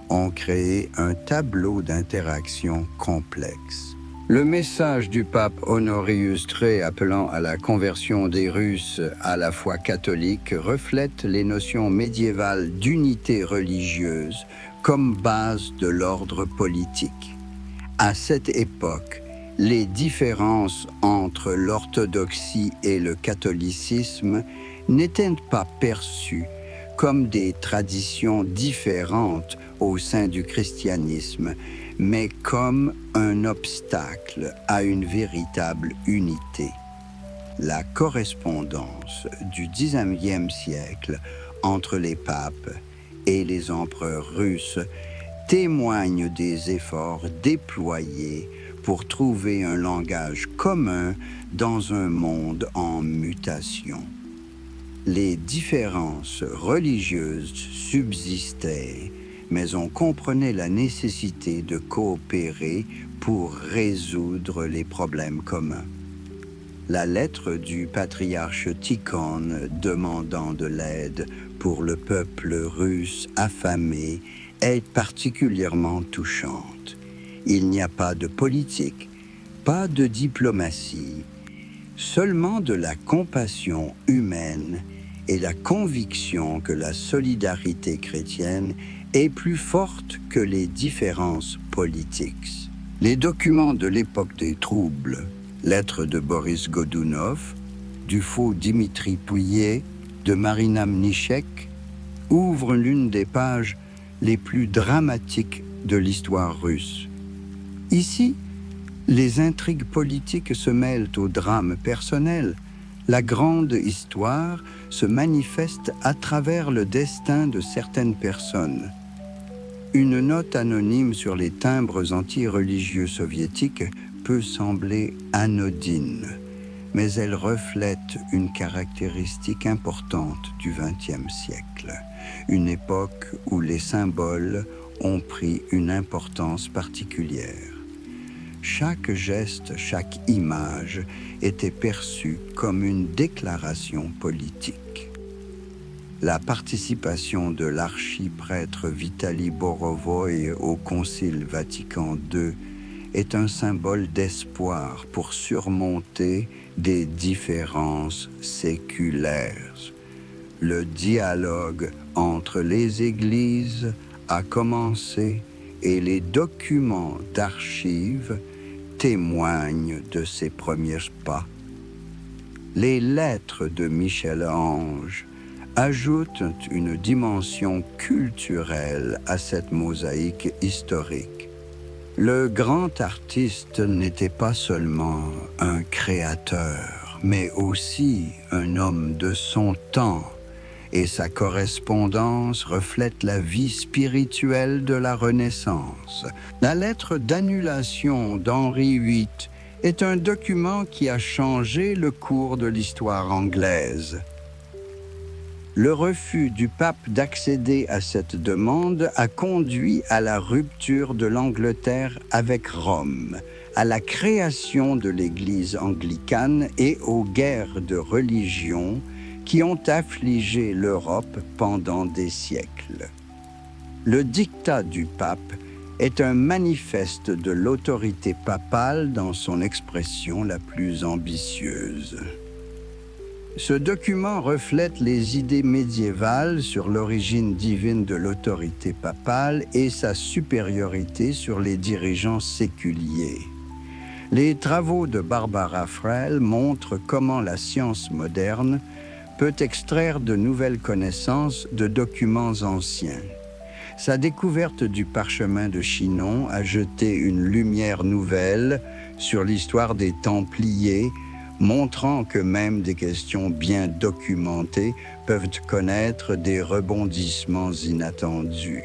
ont créé un tableau d'interaction complexe. Le message du pape Honorius III appelant à la conversion des Russes à la foi catholique reflète les notions médiévales d'unité religieuse comme base de l'ordre politique. À cette époque, les différences entre l'orthodoxie et le catholicisme n'étaient pas perçues comme des traditions différentes au sein du christianisme, mais comme un obstacle à une véritable unité. La correspondance du Xe siècle entre les papes et les empereurs russes témoigne des efforts déployés pour trouver un langage commun dans un monde en mutation. Les différences religieuses subsistaient, mais on comprenait la nécessité de coopérer pour résoudre les problèmes communs. La lettre du patriarche Tikhon demandant de l'aide pour le peuple russe affamé est particulièrement touchante. Il n'y a pas de politique, pas de diplomatie, seulement de la compassion humaine et la conviction que la solidarité chrétienne est plus forte que les différences politiques. Les documents de l'époque des troubles, lettres de Boris Godunov, du faux Dimitri Pouillet, de Marina Mnichek, ouvrent l'une des pages les plus dramatiques de l'histoire russe. Ici, les intrigues politiques se mêlent aux drames personnels. La grande histoire se manifeste à travers le destin de certaines personnes. Une note anonyme sur les timbres anti-religieux soviétiques peut sembler anodine, mais elle reflète une caractéristique importante du XXe siècle, une époque où les symboles ont pris une importance particulière. Chaque geste, chaque image était perçue comme une déclaration politique. La participation de l'archiprêtre Vitaly Borovoï au Concile Vatican II est un symbole d'espoir pour surmonter des différences séculaires. Le dialogue entre les églises a commencé et les documents d'archives témoignent de ses premiers pas. Les lettres de Michel-Ange ajoutent une dimension culturelle à cette mosaïque historique. Le grand artiste n'était pas seulement un créateur, mais aussi un homme de son temps, et sa correspondance reflète la vie spirituelle de la Renaissance. La lettre d'annulation d'Henri VIII est un document qui a changé le cours de l'histoire anglaise. Le refus du pape d'accéder à cette demande a conduit à la rupture de l'Angleterre avec Rome, à la création de l'Église anglicane et aux guerres de religion qui ont affligé l'Europe pendant des siècles. Le diktat du pape est un manifeste de l'autorité papale dans son expression la plus ambitieuse. Ce document reflète les idées médiévales sur l'origine divine de l'autorité papale et sa supériorité sur les dirigeants séculiers. Les travaux de Barbara Frel montrent comment la science moderne peut extraire de nouvelles connaissances de documents anciens. Sa découverte du parchemin de Chinon a jeté une lumière nouvelle sur l'histoire des Templiers, montrant que même des questions bien documentées peuvent connaître des rebondissements inattendus.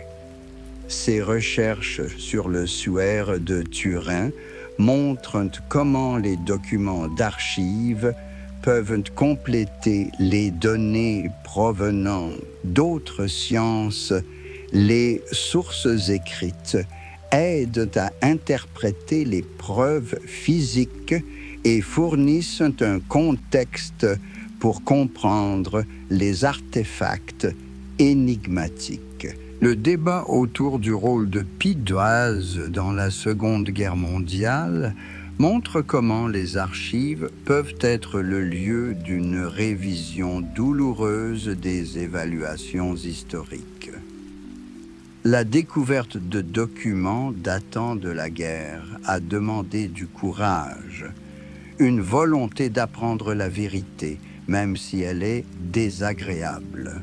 Ses recherches sur le suaire de Turin montrent comment les documents d'archives peuvent compléter les données provenant d'autres sciences. Les sources écrites aident à interpréter les preuves physiques et fournissent un contexte pour comprendre les artefacts énigmatiques. Le débat autour du rôle de Pie d'Oise dans la Seconde Guerre mondiale montre comment les archives peuvent être le lieu d'une révision douloureuse des évaluations historiques. La découverte de documents datant de la guerre a demandé du courage, une volonté d'apprendre la vérité, même si elle est désagréable.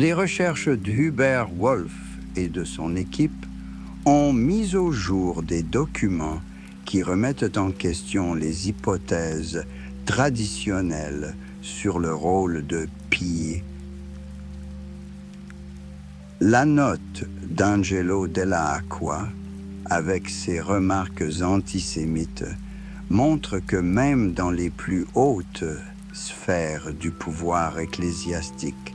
Les recherches d'Hubert Wolff et de son équipe ont mis au jour des documents qui remettent en question les hypothèses traditionnelles sur le rôle de Pi. La note d'Angelo Della Acqua, avec ses remarques antisémites, montre que même dans les plus hautes sphères du pouvoir ecclésiastique,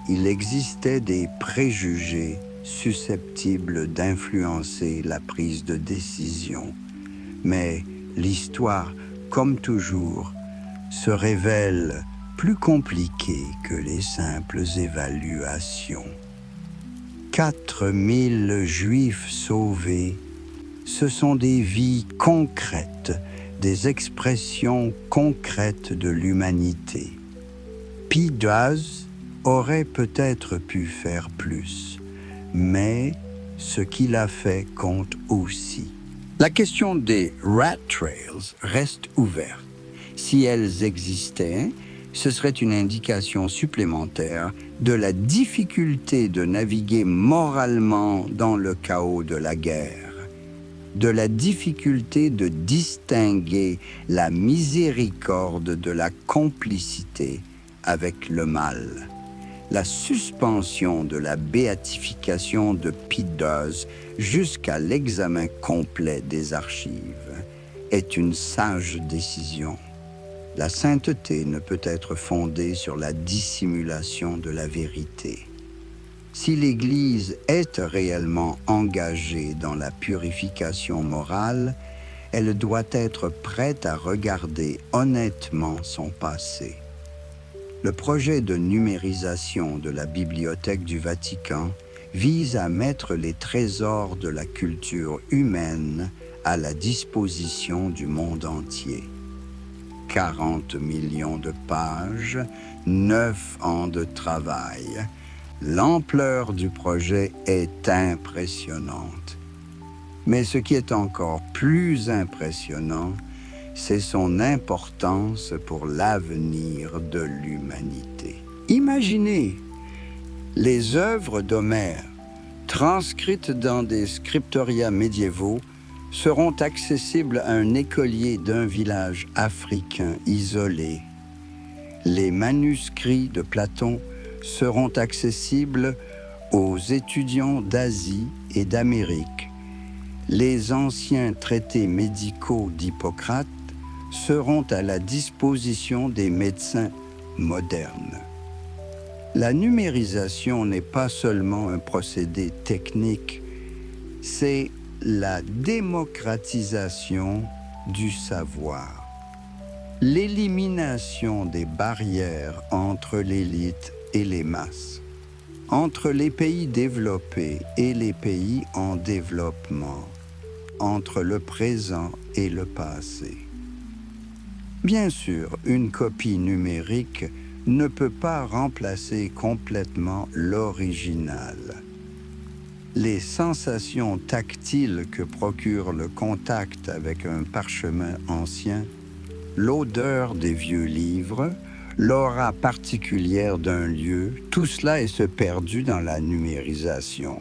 il existait des préjugés susceptibles d'influencer la prise de décision. Mais l'histoire, comme toujours, se révèle plus compliquée que les simples évaluations. 4000 Juifs sauvés, ce sont des vies concrètes, des expressions concrètes de l'humanité. Pie XII aurait peut-être pu faire plus, mais ce qu'il a fait compte aussi. La question des rat trails reste ouverte. Si elles existaient, ce serait une indication supplémentaire de la difficulté de naviguer moralement dans le chaos de la guerre, de la difficulté de distinguer la miséricorde de la complicité avec le mal. La suspension de la béatification de Pie XII jusqu'à l'examen complet des archives est une sage décision. La sainteté ne peut être fondée sur la dissimulation de la vérité. Si l'Église est réellement engagée dans la purification morale, elle doit être prête à regarder honnêtement son passé. Le projet de numérisation de la Bibliothèque du Vatican vise à mettre les trésors de la culture humaine à la disposition du monde entier. 40 millions de pages, 9 ans de travail. L'ampleur du projet est impressionnante. Mais ce qui est encore plus impressionnant, c'est son importance pour l'avenir de l'humanité. Imaginez les œuvres d'Homère, transcrites dans des scriptoria médiévaux, seront accessibles à un écolier d'un village africain isolé. Les manuscrits de Platon seront accessibles aux étudiants d'Asie et d'Amérique. Les anciens traités médicaux d'Hippocrate seront à la disposition des médecins modernes. La numérisation n'est pas seulement un procédé technique, c'est la démocratisation du savoir. L'élimination des barrières entre l'élite et les masses, entre les pays développés et les pays en développement, entre le présent et le passé. Bien sûr, une copie numérique ne peut pas remplacer complètement l'original. Les sensations tactiles que procure le contact avec un parchemin ancien, l'odeur des vieux livres, l'aura particulière d'un lieu, tout cela est perdu dans la numérisation.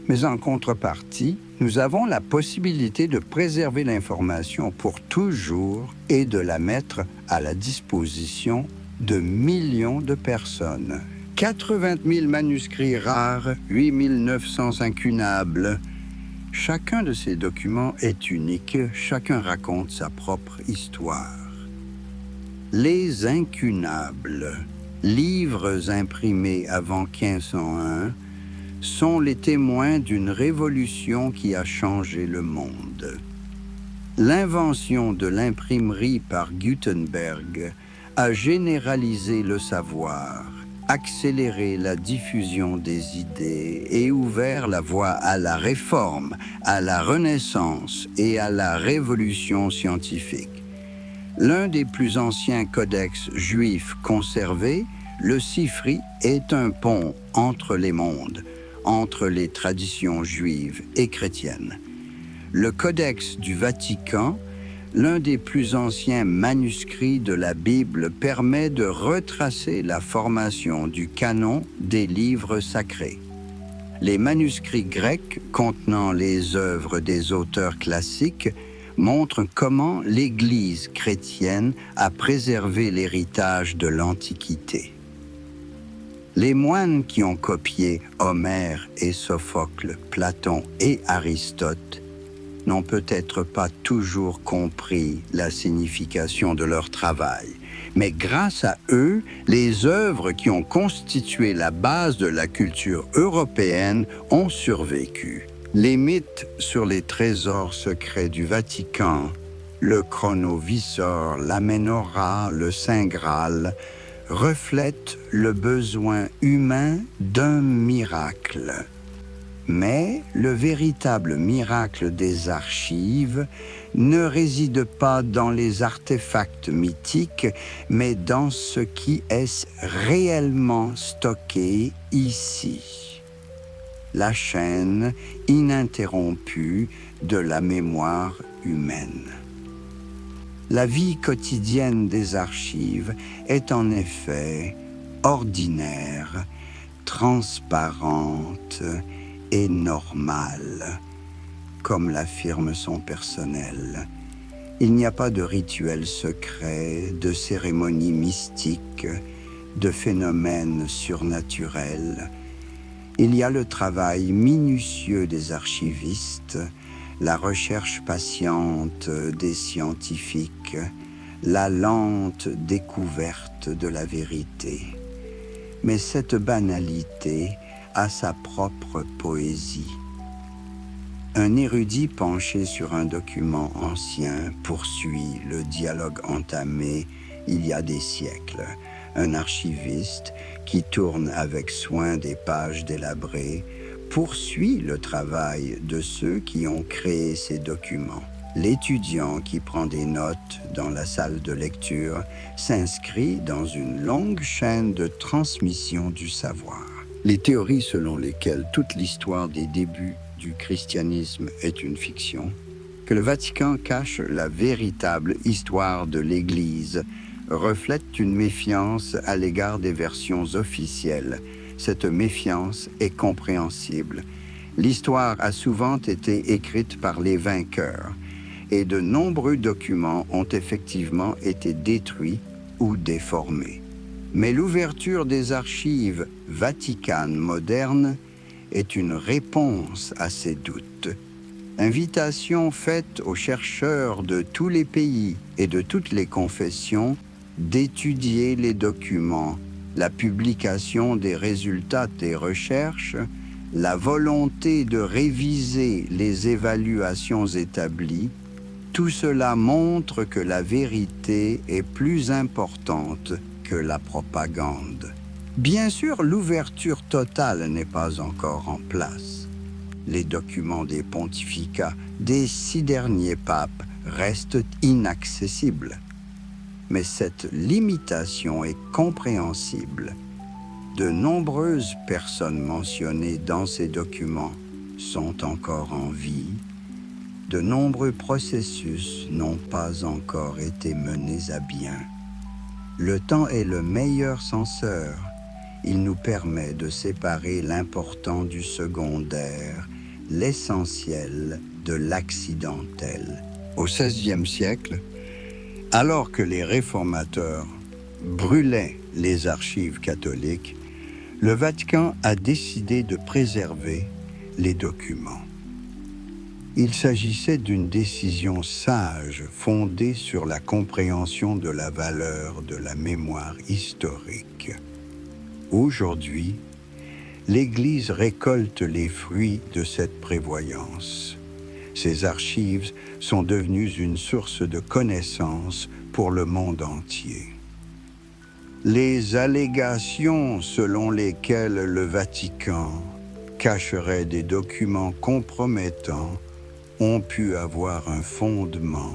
Mais en contrepartie, nous avons la possibilité de préserver l'information pour toujours et de la mettre à la disposition de millions de personnes. 80 000 manuscrits rares, 8 900 incunables. Chacun de ces documents est unique, chacun raconte sa propre histoire. Les incunables, livres imprimés avant 1501, sont les témoins d'une révolution qui a changé le monde. L'invention de l'imprimerie par Gutenberg a généralisé le savoir, accéléré la diffusion des idées et ouvert la voie à la réforme, à la Renaissance et à la révolution scientifique. L'un des plus anciens codex juifs conservés, le Sifri, est un pont entre les mondes, entre les traditions juives et chrétiennes. Le Codex du Vatican, l'un des plus anciens manuscrits de la Bible permet de retracer la formation du canon des livres sacrés. Les manuscrits grecs contenant les œuvres des auteurs classiques montrent comment l'Église chrétienne a préservé l'héritage de l'Antiquité. Les moines qui ont copié Homère et Sophocle, Platon et Aristote n'ont peut-être pas toujours compris la signification de leur travail, mais grâce à eux, les œuvres qui ont constitué la base de la culture européenne ont survécu. Les mythes sur les trésors secrets du Vatican, le chronovisor, la Ménorah, le Saint Graal, reflètent le besoin humain d'un miracle. Mais le véritable miracle des archives ne réside pas dans les artefacts mythiques, mais dans ce qui est réellement stocké ici. La chaîne ininterrompue de la mémoire humaine. La vie quotidienne des archives est en effet ordinaire, transparente et normale, comme l'affirme son personnel. Il n'y a pas de rituel secret, de cérémonie mystique, de phénomènes surnaturels. Il y a le travail minutieux des archivistes, la recherche patiente des scientifiques, la lente découverte de la vérité. Mais cette banalité a sa propre poésie. Un érudit penché sur un document ancien poursuit le dialogue entamé il y a des siècles. Un archiviste qui tourne avec soin des pages délabrées poursuit le travail de ceux qui ont créé ces documents. L'étudiant qui prend des notes dans la salle de lecture s'inscrit dans une longue chaîne de transmission du savoir. Les théories selon lesquelles toute l'histoire des débuts du christianisme est une fiction, que le Vatican cache la véritable histoire de l'Église, reflètent une méfiance à l'égard des versions officielles. Cette méfiance est compréhensible. L'histoire a souvent été écrite par les vainqueurs, et de nombreux documents ont effectivement été détruits ou déformés. Mais l'ouverture des archives vaticanes modernes est une réponse à ces doutes. Invitation faite aux chercheurs de tous les pays et de toutes les confessions d'étudier les documents, la publication des résultats des recherches, la volonté de réviser les évaluations établies. Tout cela montre que la vérité est plus importante que la propagande. Bien sûr, l'ouverture totale n'est pas encore en place. Les documents des pontificats des 6 derniers papes restent inaccessibles. Mais cette limitation est compréhensible. De nombreuses personnes mentionnées dans ces documents sont encore en vie. De nombreux processus n'ont pas encore été menés à bien. Le temps est le meilleur censeur. Il nous permet de séparer l'important du secondaire, l'essentiel de l'accidentel. Au XVIe siècle, alors que les réformateurs brûlaient les archives catholiques, le Vatican a décidé de préserver les documents. Il s'agissait d'une décision sage fondée sur la compréhension de la valeur de la mémoire historique. Aujourd'hui, l'Église récolte les fruits de cette prévoyance. Ces archives sont devenues une source de connaissances pour le monde entier. Les allégations selon lesquelles le Vatican cacherait des documents compromettants ont pu avoir un fondement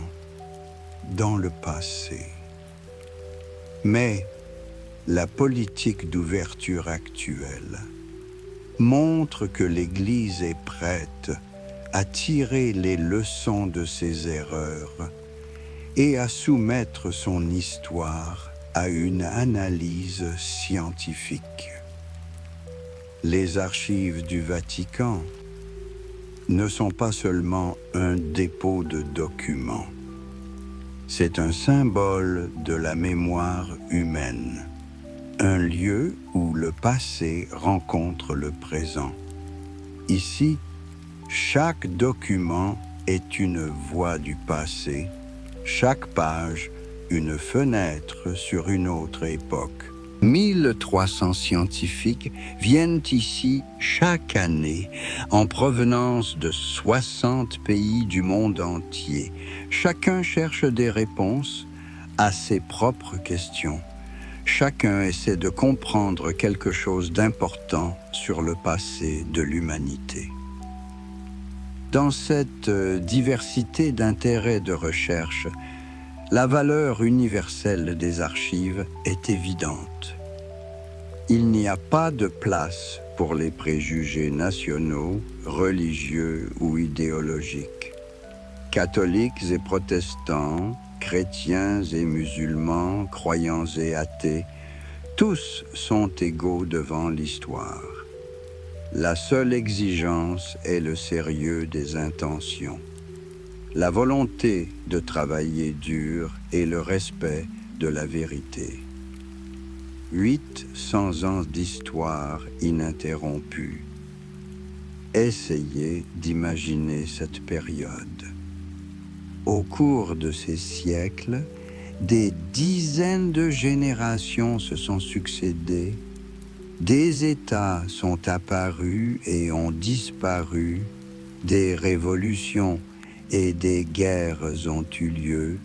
dans le passé. Mais la politique d'ouverture actuelle montre que l'Église est prête à tirer les leçons de ses erreurs et à soumettre son histoire à une analyse scientifique. Les archives du Vatican ne sont pas seulement un dépôt de documents. C'est un symbole de la mémoire humaine, un lieu où le passé rencontre le présent. Ici, chaque document est une voix du passé, chaque page une fenêtre sur une autre époque. 1300 scientifiques viennent ici chaque année en provenance de 60 pays du monde entier. Chacun cherche des réponses à ses propres questions. Chacun essaie de comprendre quelque chose d'important sur le passé de l'humanité. Dans cette diversité d'intérêts de recherche, la valeur universelle des archives est évidente. Il n'y a pas de place pour les préjugés nationaux, religieux ou idéologiques. Catholiques et protestants, chrétiens et musulmans, croyants et athées, tous sont égaux devant l'histoire. La seule exigence est le sérieux des intentions, la volonté de travailler dur et le respect de la vérité. 800 ans d'histoire ininterrompue. Essayez d'imaginer cette période. Au cours de ces siècles, des dizaines de générations se sont succédées. Des États sont apparus et ont disparu, des révolutions et des guerres ont eu lieu.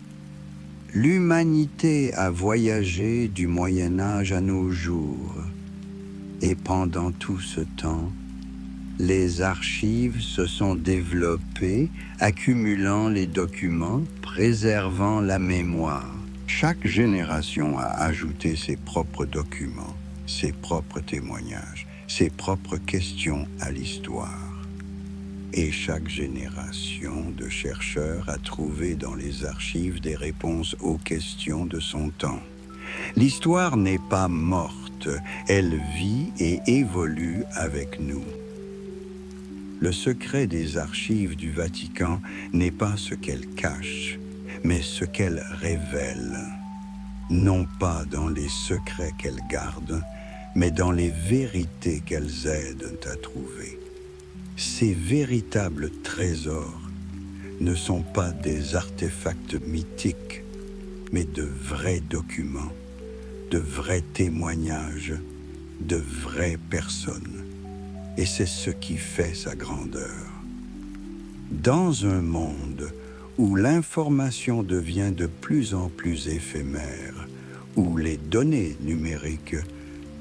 L'humanité a voyagé du Moyen Âge à nos jours. Et pendant tout ce temps, les archives se sont développées, accumulant les documents, préservant la mémoire. Chaque génération a ajouté ses propres documents, ses propres témoignages, ses propres questions à l'histoire. Et chaque génération de chercheurs a trouvé dans les archives des réponses aux questions de son temps. L'histoire n'est pas morte, elle vit et évolue avec nous. Le secret des archives du Vatican n'est pas ce qu'elles cachent, mais ce qu'elles révèlent. Non pas dans les secrets qu'elles gardent, mais dans les vérités qu'elles aident à trouver. Ces véritables trésors ne sont pas des artefacts mythiques, mais de vrais documents, de vrais témoignages, de vraies personnes. Et c'est ce qui fait sa grandeur. Dans un monde où l'information devient de plus en plus éphémère, où les données numériques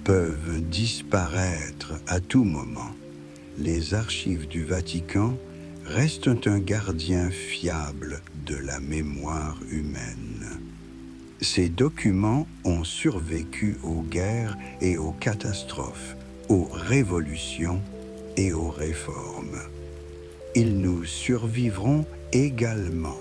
peuvent disparaître à tout moment, les archives du Vatican restent un gardien fiable de la mémoire humaine. Ces documents ont survécu aux guerres et aux catastrophes, aux révolutions et aux réformes. Ils nous survivront également,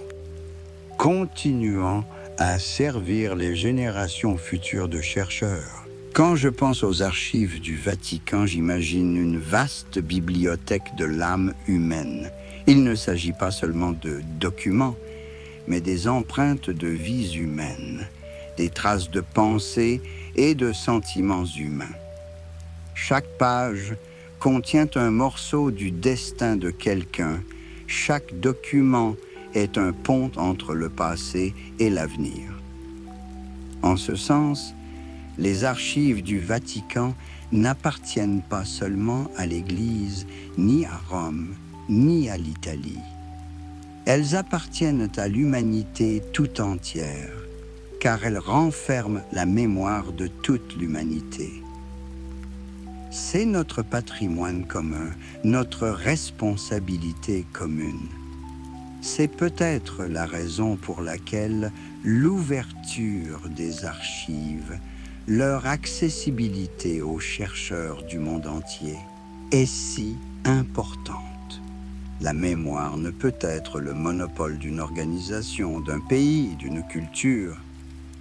continuant à servir les générations futures de chercheurs. Quand je pense aux archives du Vatican, j'imagine une vaste bibliothèque de l'âme humaine. Il ne s'agit pas seulement de documents, mais des empreintes de vies humaines, des traces de pensées et de sentiments humains. Chaque page contient un morceau du destin de quelqu'un. Chaque document est un pont entre le passé et l'avenir. En ce sens, les archives du Vatican n'appartiennent pas seulement à l'Église, ni à Rome, ni à l'Italie. Elles appartiennent à l'humanité tout entière, car elles renferment la mémoire de toute l'humanité. C'est notre patrimoine commun, notre responsabilité commune. C'est peut-être la raison pour laquelle l'ouverture des archives, leur accessibilité aux chercheurs du monde entier est si importante. La mémoire ne peut être le monopole d'une organisation, d'un pays, d'une culture.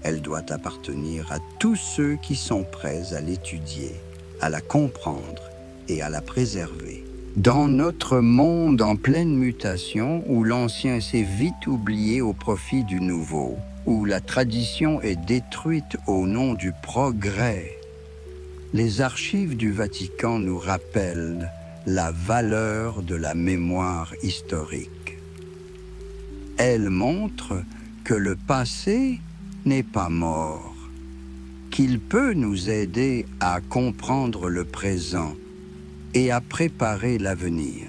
Elle doit appartenir à tous ceux qui sont prêts à l'étudier, à la comprendre et à la préserver. Dans notre monde en pleine mutation, où l'ancien s'est vite oublié au profit du nouveau, où la tradition est détruite au nom du progrès, les archives du Vatican nous rappellent la valeur de la mémoire historique. Elles montrent que le passé n'est pas mort, qu'il peut nous aider à comprendre le présent et à préparer l'avenir.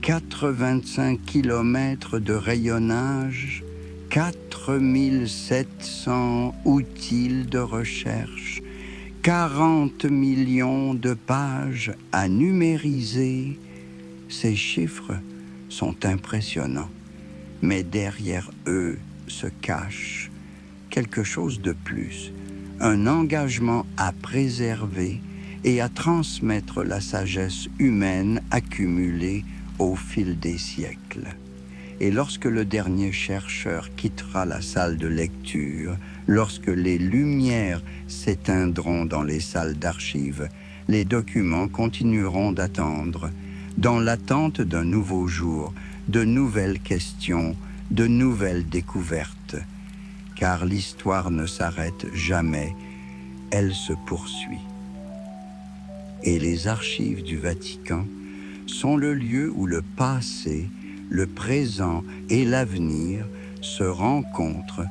85 kilomètres de rayonnage, 4700 outils de recherche, 40 millions de pages à numériser. Ces chiffres sont impressionnants, mais derrière eux se cache quelque chose de plus, un engagement à préserver et à transmettre la sagesse humaine accumulée au fil des siècles. Et lorsque le dernier chercheur quittera la salle de lecture, lorsque les lumières s'éteindront dans les salles d'archives, les documents continueront d'attendre, dans l'attente d'un nouveau jour, de nouvelles questions, de nouvelles découvertes. Car l'histoire ne s'arrête jamais, elle se poursuit. Et les archives du Vatican sont le lieu où le passé, le présent et l'avenir se rencontrent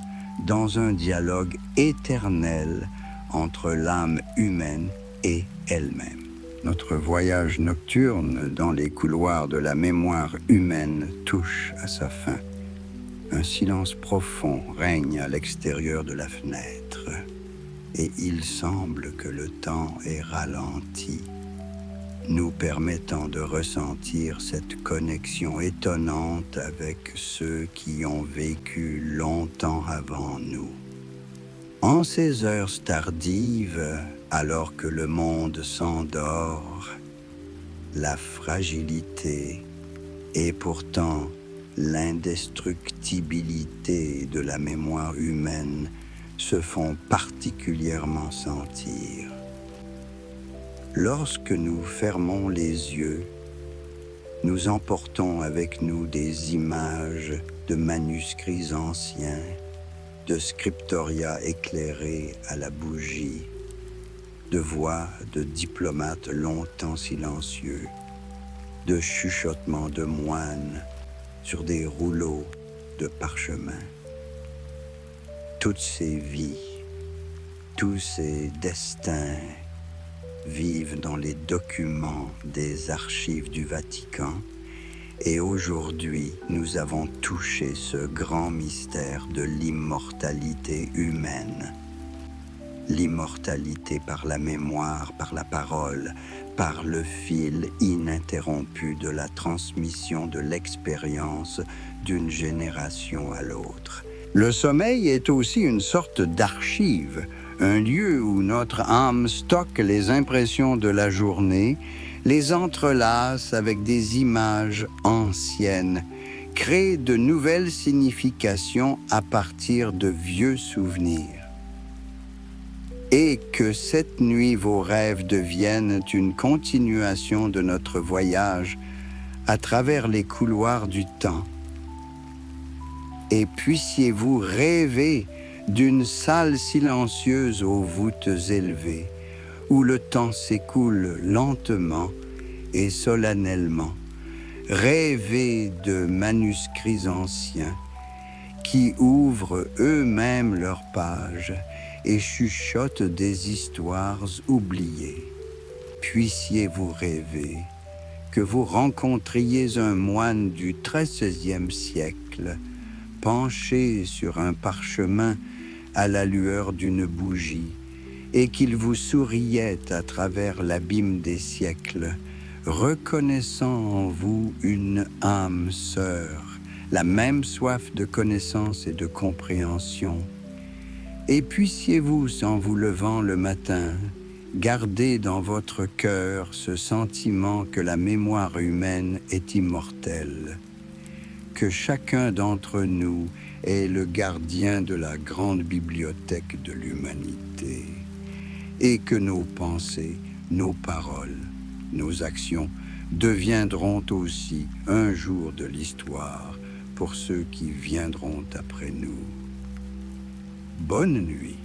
dans un dialogue éternel entre l'âme humaine et elle-même. Notre voyage nocturne dans les couloirs de la mémoire humaine touche à sa fin. Un silence profond règne à l'extérieur de la fenêtre, et il semble que le temps est ralenti, nous permettant de ressentir cette connexion étonnante avec ceux qui ont vécu longtemps avant nous. En ces heures tardives, alors que le monde s'endort, la fragilité et pourtant l'indestructibilité de la mémoire humaine se font particulièrement sentir. Lorsque nous fermons les yeux, nous emportons avec nous des images de manuscrits anciens, de scriptoria éclairés à la bougie, de voix de diplomates longtemps silencieux, de chuchotements de moines sur des rouleaux de parchemin. Toutes ces vies, tous ces destins vivent dans les documents des archives du Vatican, et aujourd'hui nous avons touché ce grand mystère de l'immortalité humaine. L'immortalité par la mémoire, par la parole, par le fil ininterrompu de la transmission de l'expérience d'une génération à l'autre. Le sommeil est aussi une sorte d'archive, un lieu où notre âme stocke les impressions de la journée, les entrelace avec des images anciennes, crée de nouvelles significations à partir de vieux souvenirs. Et que cette nuit vos rêves deviennent une continuation de notre voyage à travers les couloirs du temps. Et puissiez-vous rêver d'une salle silencieuse aux voûtes élevées, où le temps s'écoule lentement et solennellement. Rêver de manuscrits anciens qui ouvrent eux-mêmes leurs pages et chuchotent des histoires oubliées. Puissiez-vous rêver que vous rencontriez un moine du XIIIe siècle, penché sur un parchemin à la lueur d'une bougie, et qu'il vous souriait à travers l'abîme des siècles, reconnaissant en vous une âme sœur, la même soif de connaissance et de compréhension. Et puissiez-vous, en vous levant le matin, Gardez dans votre cœur ce sentiment que la mémoire humaine est immortelle, que chacun d'entre nous est le gardien de la grande bibliothèque de l'humanité, et que nos pensées, nos paroles, nos actions deviendront aussi un jour de l'histoire pour ceux qui viendront après nous. Bonne nuit.